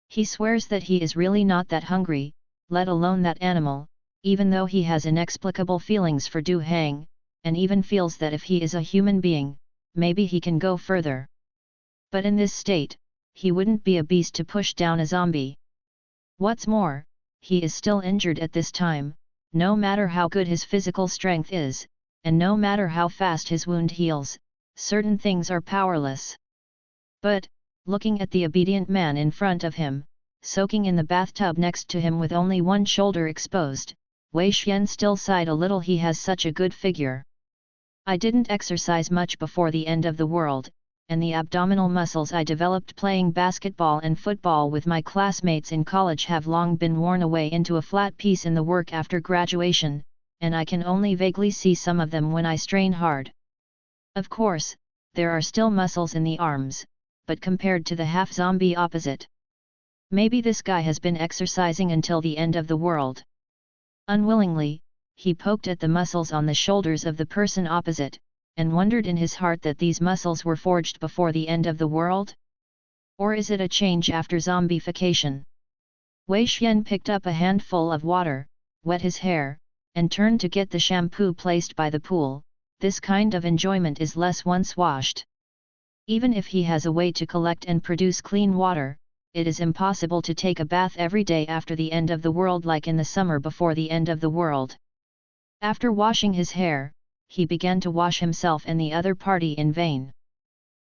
A: He swears that he is really not that hungry, let alone that animal, even though he has inexplicable feelings for Du Hang, and even feels that if he is a human being, maybe he can go further. But in this state, he wouldn't be a beast to push down a zombie. What's more, he is still injured at this time, no matter how good his physical strength is, and no matter how fast his wound heals, certain things are powerless. But, looking at the obedient man in front of him, soaking in the bathtub next to him with only one shoulder exposed, Wei Xian still sighed a little. He has such a good figure. I didn't exercise much before the end of the world, and the abdominal muscles I developed playing basketball and football with my classmates in college have long been worn away into a flat piece in the work after graduation, and I can only vaguely see some of them when I strain hard. Of course, there are still muscles in the arms, but compared to the half-zombie opposite. Maybe this guy has been exercising until the end of the world. Unwillingly, he poked at the muscles on the shoulders of the person opposite, and wondered in his heart that these muscles were forged before the end of the world? Or is it a change after zombification? Wei Xian picked up a handful of water, wet his hair, and turned to get the shampoo placed by the pool. This kind of enjoyment is less once washed. Even if he has a way to collect and produce clean water, it is impossible to take a bath every day after the end of the world like in the summer before the end of the world. After washing his hair, he began to wash himself and the other party in vain.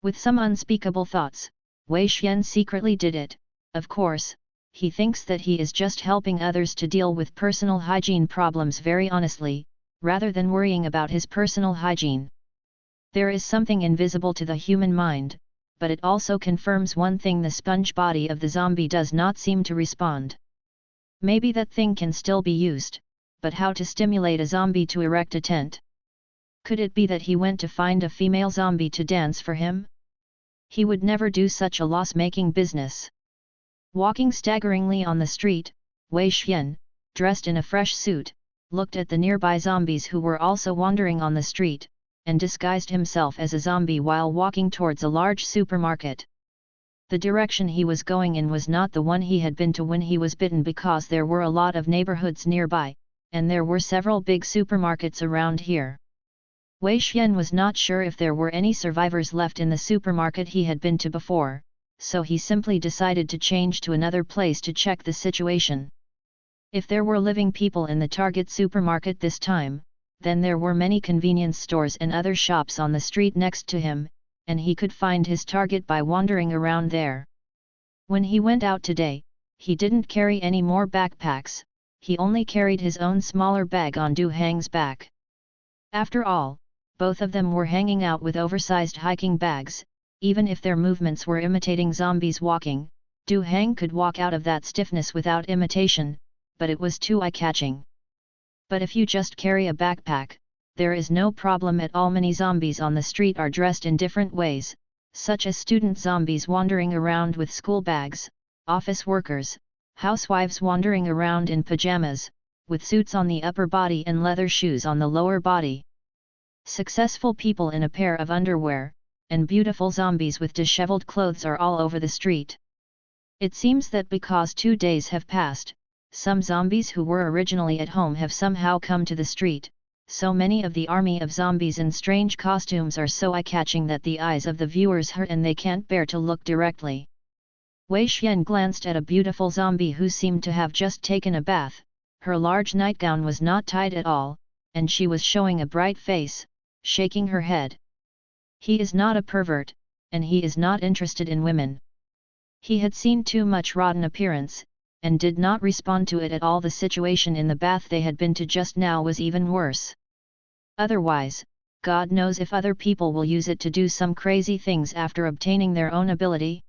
A: With some unspeakable thoughts, Wei Xian secretly did it. Of course, he thinks that he is just helping others to deal with personal hygiene problems very honestly, rather than worrying about his personal hygiene. There is something invisible to the human mind, but it also confirms one thing: the sponge body of the zombie does not seem to respond. Maybe that thing can still be used, but how to stimulate a zombie to erect a tent? Could it be that he went to find a female zombie to dance for him? He would never do such a loss-making business. Walking staggeringly on the street, Wei Xian, dressed in a fresh suit, looked at the nearby zombies who were also wandering on the street, and disguised himself as a zombie while walking towards a large supermarket. The direction he was going in was not the one he had been to when he was bitten, because there were a lot of neighborhoods nearby, and there were several big supermarkets around here. Wei Xian was not sure if there were any survivors left in the supermarket he had been to before, so he simply decided to change to another place to check the situation. If there were living people in the Target supermarket this time, then there were many convenience stores and other shops on the street next to him, and he could find his target by wandering around there. When he went out today, he didn't carry any more backpacks, he only carried his own smaller bag on Du Hang's back. After all, both of them were hanging out with oversized hiking bags. Even if their movements were imitating zombies walking, Du Hang could walk out of that stiffness without imitation, but it was too eye-catching. But if you just carry a backpack, there is no problem at all. Many zombies on the street are dressed in different ways, such as student zombies wandering around with school bags, office workers, housewives wandering around in pajamas, with suits on the upper body and leather shoes on the lower body. Successful people in a pair of underwear, and beautiful zombies with disheveled clothes are all over the street. It seems that because 2 days have passed, some zombies who were originally at home have somehow come to the street. So many of the army of zombies in strange costumes are so eye-catching that the eyes of the viewers hurt and they can't bear to look directly. Wei Xian glanced at a beautiful zombie who seemed to have just taken a bath. Her large nightgown was not tied at all, and she was showing a bright face, shaking her head. He is not a pervert, and he is not interested in women. He had seen too much rotten appearance, and did not respond to it at all. The situation in the bath they had been to just now was even worse. Otherwise, God knows if other people will use it to do some crazy things after obtaining their own ability.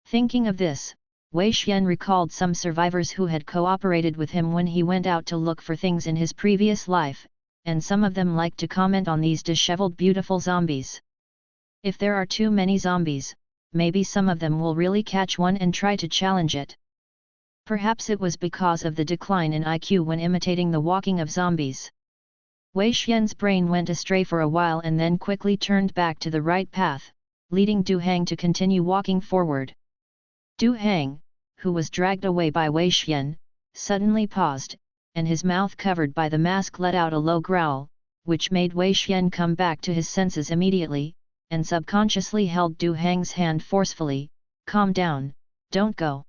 A: Thinking of this, Wei Xian recalled some survivors who had cooperated with him when he went out to look for things in his previous life, and some of them liked to comment on these disheveled beautiful zombies. If there are too many zombies, maybe some of them will really catch one and try to challenge it. Perhaps it was because of the decline in IQ when imitating the walking of zombies. Wei Xian's brain went astray for a while and then quickly turned back to the right path, leading Du Hang to continue walking forward. Du Hang, who was dragged away by Wei Xian, suddenly paused, and his mouth covered by the mask let out a low growl, which made Wei Xian come back to his senses immediately, and subconsciously held Du Hang's hand forcefully. "Calm down, don't go."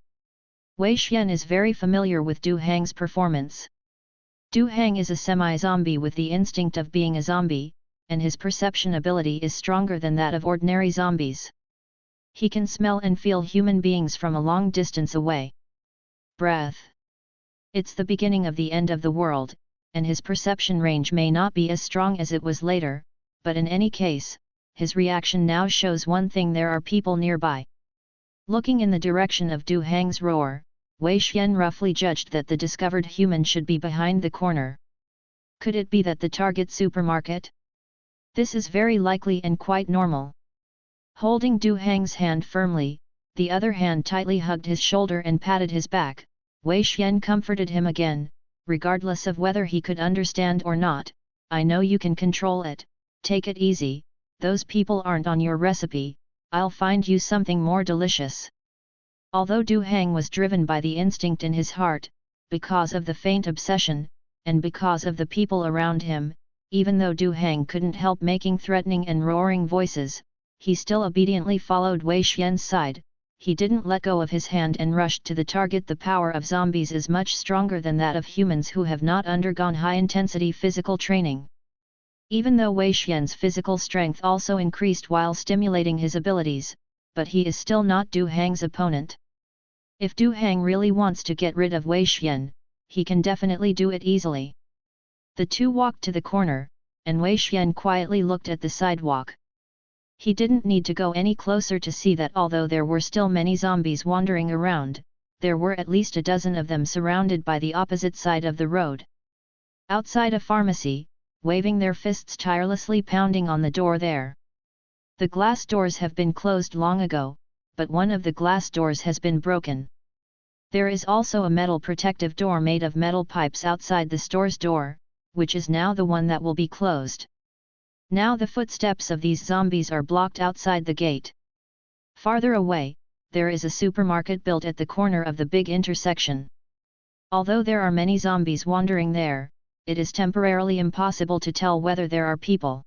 A: Wei Xian is very familiar with Du Hang's performance. Du Hang is a semi-zombie with the instinct of being a zombie, and his perception ability is stronger than that of ordinary zombies. He can smell and feel human beings from a long distance away. Breath. It's the beginning of the end of the world, and his perception range may not be as strong as it was later, but in any case, his reaction now shows one thing: there are people nearby. Looking in the direction of Du Hang's roar, Wei Xian roughly judged that the discovered human should be behind the corner. Could it be that the target supermarket? This is very likely and quite normal. Holding Du Hang's hand firmly, the other hand tightly hugged his shoulder and patted his back, Wei Xian comforted him again, regardless of whether he could understand or not. "I know you can control it, take it easy, those people aren't on your recipe, I'll find you something more delicious." Although Du Hang was driven by the instinct in his heart, because of the faint obsession, and because of the people around him, even though Du Hang couldn't help making threatening and roaring voices, he still obediently followed Wei Xian's side. He didn't let go of his hand and rushed to the target. The power of zombies is much stronger than that of humans who have not undergone high-intensity physical training. Even though Wei Xian's physical strength also increased while stimulating his abilities, but he is still not Du Hang's opponent. If Du Hang really wants to get rid of Wei Xian, he can definitely do it easily. The two walked to the corner, and Wei Xian quietly looked at the sidewalk. He didn't need to go any closer to see that although there were still many zombies wandering around, there were at least a dozen of them surrounded by the opposite side of the road. Outside a pharmacy, waving their fists tirelessly pounding on the door there. The glass doors have been closed long ago, but one of the glass doors has been broken. There is also a metal protective door made of metal pipes outside the store's door, which is now the one that will be closed. Now the footsteps of these zombies are blocked outside the gate. Farther away, there is a supermarket built at the corner of the big intersection. Although there are many zombies wandering there, it is temporarily impossible to tell whether there are people.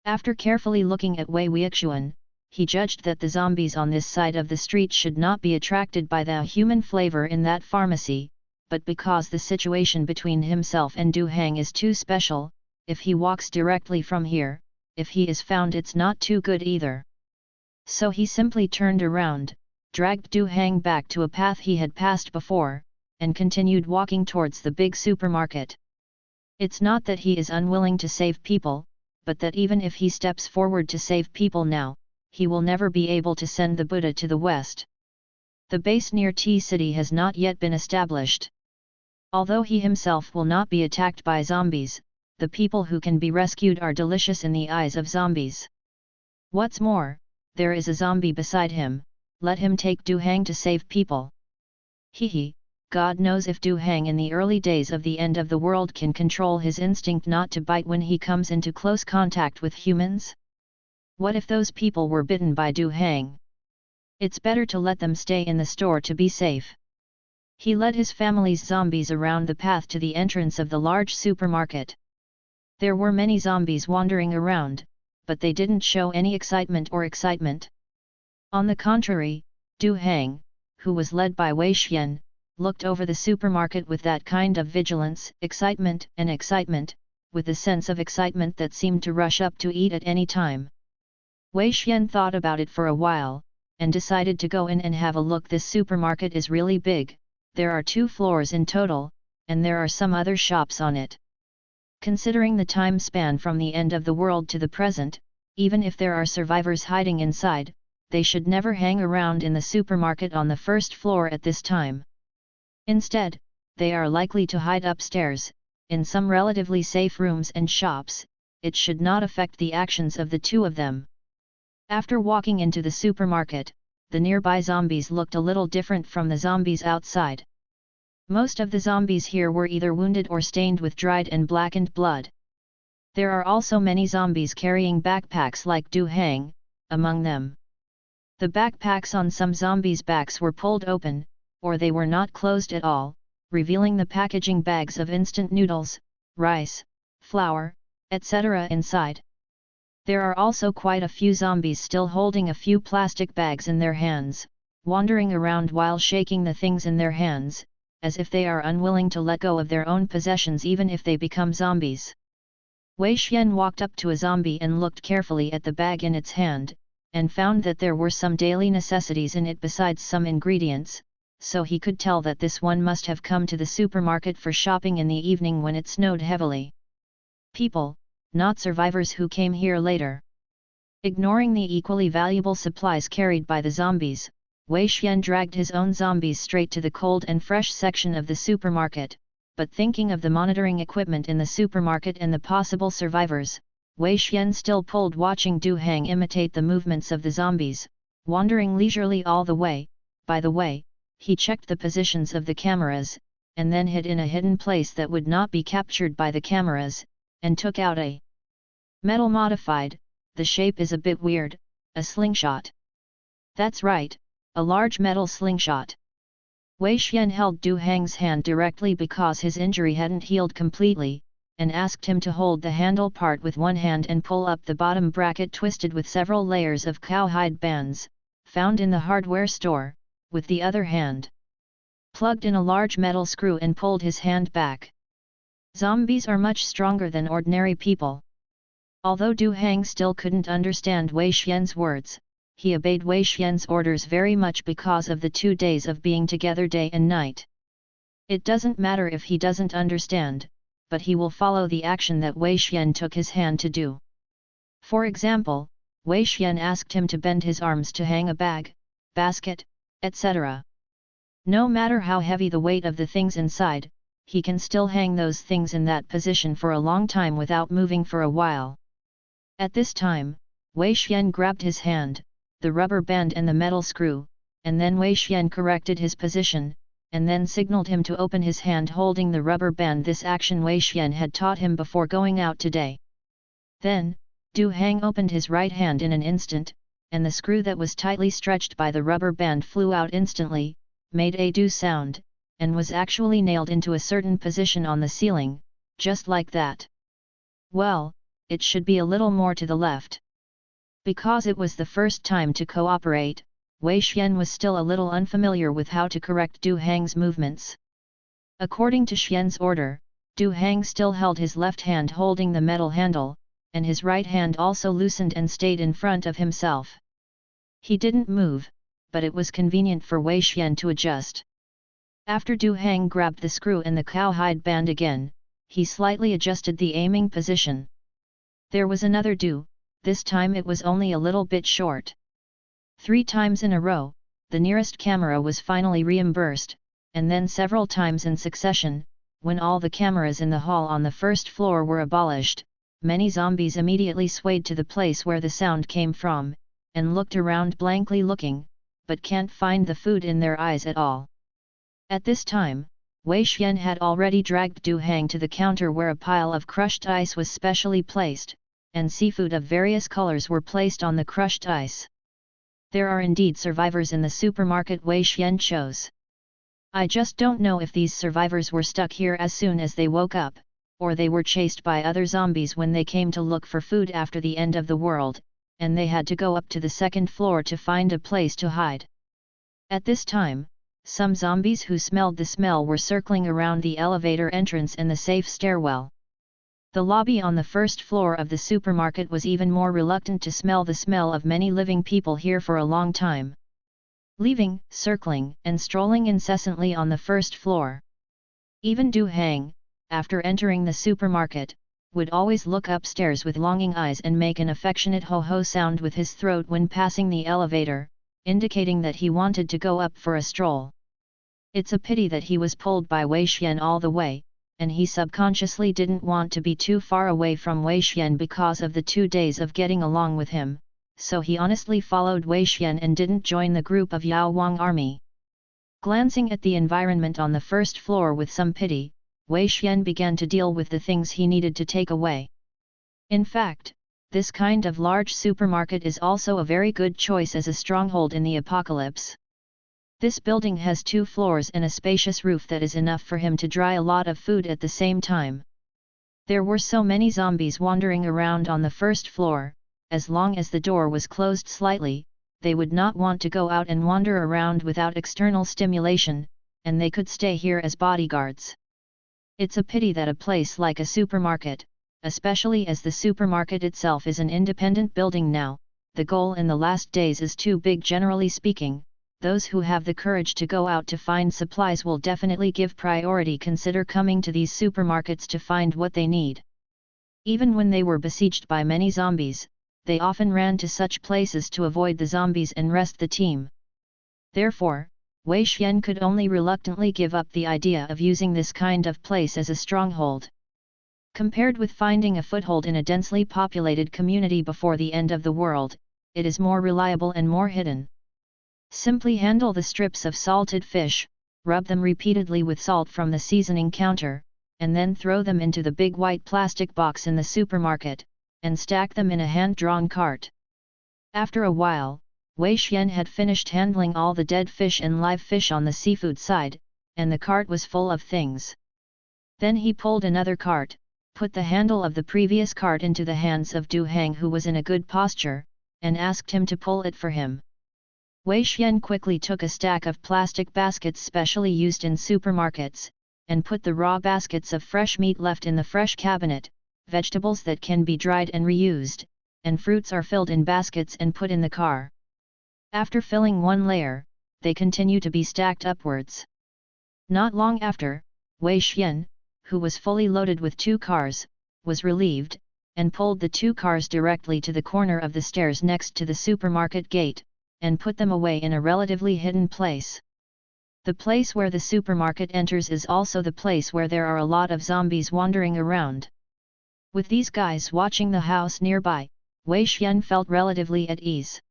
A: After carefully looking at Wei Wuxian, he judged that the zombies on this side of the street should not be attracted by the human flavor in that pharmacy, but because the situation between himself and Du Hang is too special, if he walks directly from here, if he is found, it's not too good either. So he simply turned around, dragged Du Hang back to a path he had passed before, and continued walking towards the big supermarket. It's not that he is unwilling to save people, but that even if he steps forward to save people now, he will never be able to send the Buddha to the west. The base near T-City has not yet been established. Although he himself will not be attacked by zombies, the people who can be rescued are delicious in the eyes of zombies. What's more, there is a zombie beside him, let him take Du Hang to save people. Hehe, God knows if Du Hang in the early days of the end of the world can control his instinct not to bite when he comes into close contact with humans? What if those people were bitten by Du Hang? It's better to let them stay in the store to be safe. He led his family's zombies around the path to the entrance of the large supermarket. There were many zombies wandering around, but they didn't show any excitement. On the contrary, Du Hang, who was led by Wei Xian, looked over the supermarket with that kind of vigilance, excitement, with the sense of excitement that seemed to rush up to eat at any time. Wei Xian thought about it for a while, and decided to go in and have a look. This supermarket is really big, there are 2 floors in total, and there are some other shops on it. Considering the time span from the end of the world to the present, even if there are survivors hiding inside, they should never hang around in the supermarket on the first floor at this time. Instead, they are likely to hide upstairs, in some relatively safe rooms and shops. It should not affect the actions of the 2 of them. After walking into the supermarket, the nearby zombies looked a little different from the zombies outside. Most of the zombies here were either wounded or stained with dried and blackened blood. There are also many zombies carrying backpacks like Du Hang, among them. The backpacks on some zombies' backs were pulled open, or they were not closed at all, revealing the packaging bags of instant noodles, rice, flour, etc. inside. There are also quite a few zombies still holding a few plastic bags in their hands, wandering around while shaking the things in their hands, as if they are unwilling to let go of their own possessions even if they become zombies. Wei Xian walked up to a zombie and looked carefully at the bag in its hand, and found that there were some daily necessities in it besides some ingredients, so he could tell that this one must have come to the supermarket for shopping in the evening when it snowed heavily. People, not survivors who came here later. Ignoring the equally valuable supplies carried by the zombies, Wei Xian dragged his own zombies straight to the cold and fresh section of the supermarket, but thinking of the monitoring equipment in the supermarket and the possible survivors, Wei Xian still pulled watching Du Hang imitate the movements of the zombies, wandering leisurely all the way. By the way, he checked the positions of the cameras, and then hid in a hidden place that would not be captured by the cameras, and took out a metal modified, the shape is a bit weird, a slingshot. That's right, a large metal slingshot. Wei Xian held Du Hang's hand directly because his injury hadn't healed completely, and asked him to hold the handle part with one hand and pull up the bottom bracket twisted with several layers of cowhide bands, found in the hardware store, with the other hand. Plugged in a large metal screw and pulled his hand back. Zombies are much stronger than ordinary people. Although Du Hang still couldn't understand Wei Xian's words, he obeyed Wei Xian's orders very much because of the 2 days of being together day and night. It doesn't matter if he doesn't understand, but he will follow the action that Wei Xian took his hand to do. For example, Wei Xian asked him to bend his arms to hang a bag, basket, etc. No matter how heavy the weight of the things inside, he can still hang those things in that position for a long time without moving for a while. At this time, Wei Xian grabbed his hand, the rubber band and the metal screw, and then Wei Xian corrected his position, and then signaled him to open his hand holding the rubber band. This action Wei Xian had taught him before going out today. Then, Du Hang opened his right hand in an instant, and the screw that was tightly stretched by the rubber band flew out instantly, made a do sound, and was actually nailed into a certain position on the ceiling, just like that. Well, it should be a little more to the left. Because it was the first time to cooperate, Wei Xian was still a little unfamiliar with how to correct Du Hang's movements. According to Xian's order, Du Hang still held his left hand holding the metal handle, and his right hand also loosened and stayed in front of himself. He didn't move, but it was convenient for Wei Xian to adjust. After Du Hang grabbed the screw and the cowhide band again, he slightly adjusted the aiming position. There was another do. This time it was only a little bit short. 3 times in a row, the nearest camera was finally reimbursed, and then several times in succession, when all the cameras in the hall on the first floor were abolished, many zombies immediately swayed to the place where the sound came from, and looked around blankly looking, but can't find the food in their eyes at all. At this time, Wei Xian had already dragged Du Hang to the counter where a pile of crushed ice was specially placed, and seafood of various colors were placed on the crushed ice. There are indeed survivors in the supermarket Wei Xian chose. I just don't know if these survivors were stuck here as soon as they woke up, or they were chased by other zombies when they came to look for food after the end of the world, and they had to go up to the 2nd floor to find a place to hide. At this time, some zombies who smelled the smell were circling around the elevator entrance and the safe stairwell. The lobby on the 1st floor of the supermarket was even more reluctant to smell the smell of many living people here for a long time. Leaving, circling, and strolling incessantly on the 1st floor. Even Du Hang, after entering the supermarket, would always look upstairs with longing eyes and make an affectionate ho-ho sound with his throat when passing the elevator, indicating that he wanted to go up for a stroll. It's a pity that he was pulled by Wei Xian all the way, and he subconsciously didn't want to be too far away from Wei Xian because of the 2 days of getting along with him, so he honestly followed Wei Xian and didn't join the group of Yao Wang army. Glancing at the environment on the first floor with some pity, Wei Xian began to deal with the things he needed to take away. In fact, this kind of large supermarket is also a very good choice as a stronghold in the apocalypse. This building has 2 floors and a spacious roof that is enough for him to dry a lot of food at the same time. There were so many zombies wandering around on the first floor, as long as the door was closed slightly, they would not want to go out and wander around without external stimulation, and they could stay here as bodyguards. It's a pity that a place like a supermarket, especially as the supermarket itself is an independent building now, the goal in the last days is too big. Generally speaking, those who have the courage to go out to find supplies will definitely give priority, consider coming to these supermarkets to find what they need. Even when they were besieged by many zombies, they often ran to such places to avoid the zombies and rest the team. Therefore, Wei Xian could only reluctantly give up the idea of using this kind of place as a stronghold. Compared with finding a foothold in a densely populated community before the end of the world, it is more reliable and more hidden. Simply handle the strips of salted fish, rub them repeatedly with salt from the seasoning counter, and then throw them into the big white plastic box in the supermarket, and stack them in a hand-drawn cart. After a while, Wei Xian had finished handling all the dead fish and live fish on the seafood side, and the cart was full of things. Then he pulled another cart, put the handle of the previous cart into the hands of Du Hang, who was in a good posture, and asked him to pull it for him. Wei Xian quickly took a stack of plastic baskets specially used in supermarkets, and put the raw baskets of fresh meat left in the fresh cabinet, vegetables that can be dried and reused, and fruits are filled in baskets and put in the car. After filling one layer, they continue to be stacked upwards. Not long after, Wei Xian, who was fully loaded with 2 cars, was relieved, and pulled the 2 cars directly to the corner of the stairs next to the supermarket gate, and put them away in a relatively hidden place. The place where the supermarket enters is also the place where there are a lot of zombies wandering around. With these guys watching the house nearby, Wei Xian felt relatively at ease.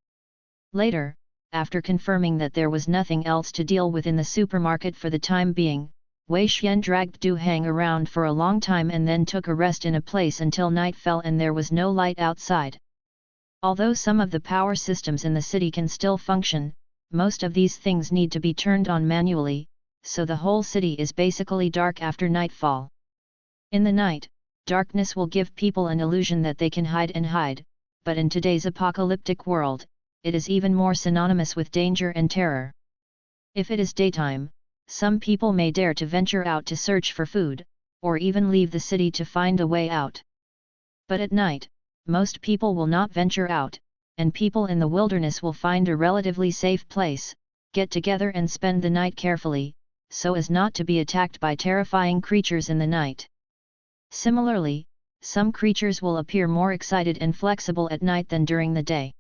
A: Later, after confirming that there was nothing else to deal with in the supermarket for the time being, Wei Xian dragged Du Hang around for a long time and then took a rest in a place until night fell and there was no light outside. Although some of the power systems in the city can still function, most of these things need to be turned on manually, so the whole city is basically dark after nightfall. In the night, darkness will give people an illusion that they can hide, but in today's apocalyptic world, it is even more synonymous with danger and terror. If it is daytime, some people may dare to venture out to search for food, or even leave the city to find a way out. But at night, most people will not venture out, and people in the wilderness will find a relatively safe place, get together and spend the night carefully, so as not to be attacked by terrifying creatures in the night. Similarly, some creatures will appear more excited and flexible at night than during the day.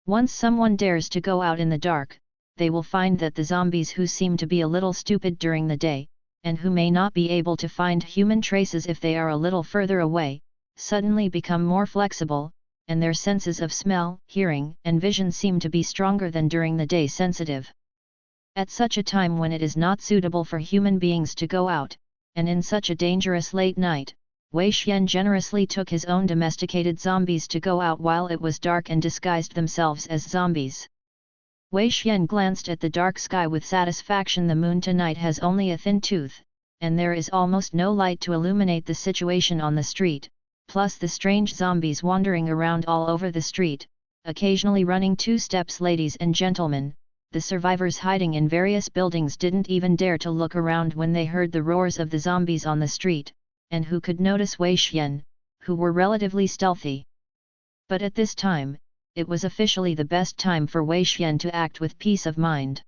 A: Once someone dares to go out in the dark, they will find that the zombies who seem to be a little stupid during the day, and who may not be able to find human traces if they are a little further away, suddenly become more flexible, and their senses of smell, hearing, and vision seem to be stronger than during the day sensitive. At such a time when it is not suitable for human beings to go out, and in such a dangerous late night, Wei Xian generously took his own domesticated zombies to go out while it was dark and disguised themselves as zombies. Wei Xian glanced at the dark sky with satisfaction. The moon tonight has only a thin tooth, and there is almost no light to illuminate the situation on the street, plus the strange zombies wandering around all over the street, occasionally running 2 steps. Ladies and gentlemen, the survivors hiding in various buildings didn't even dare to look around when they heard the roars of the zombies on the street, and who could notice Wei Xian, who were relatively stealthy. But at this time, it was officially the best time for Wei Xian to act with peace of mind.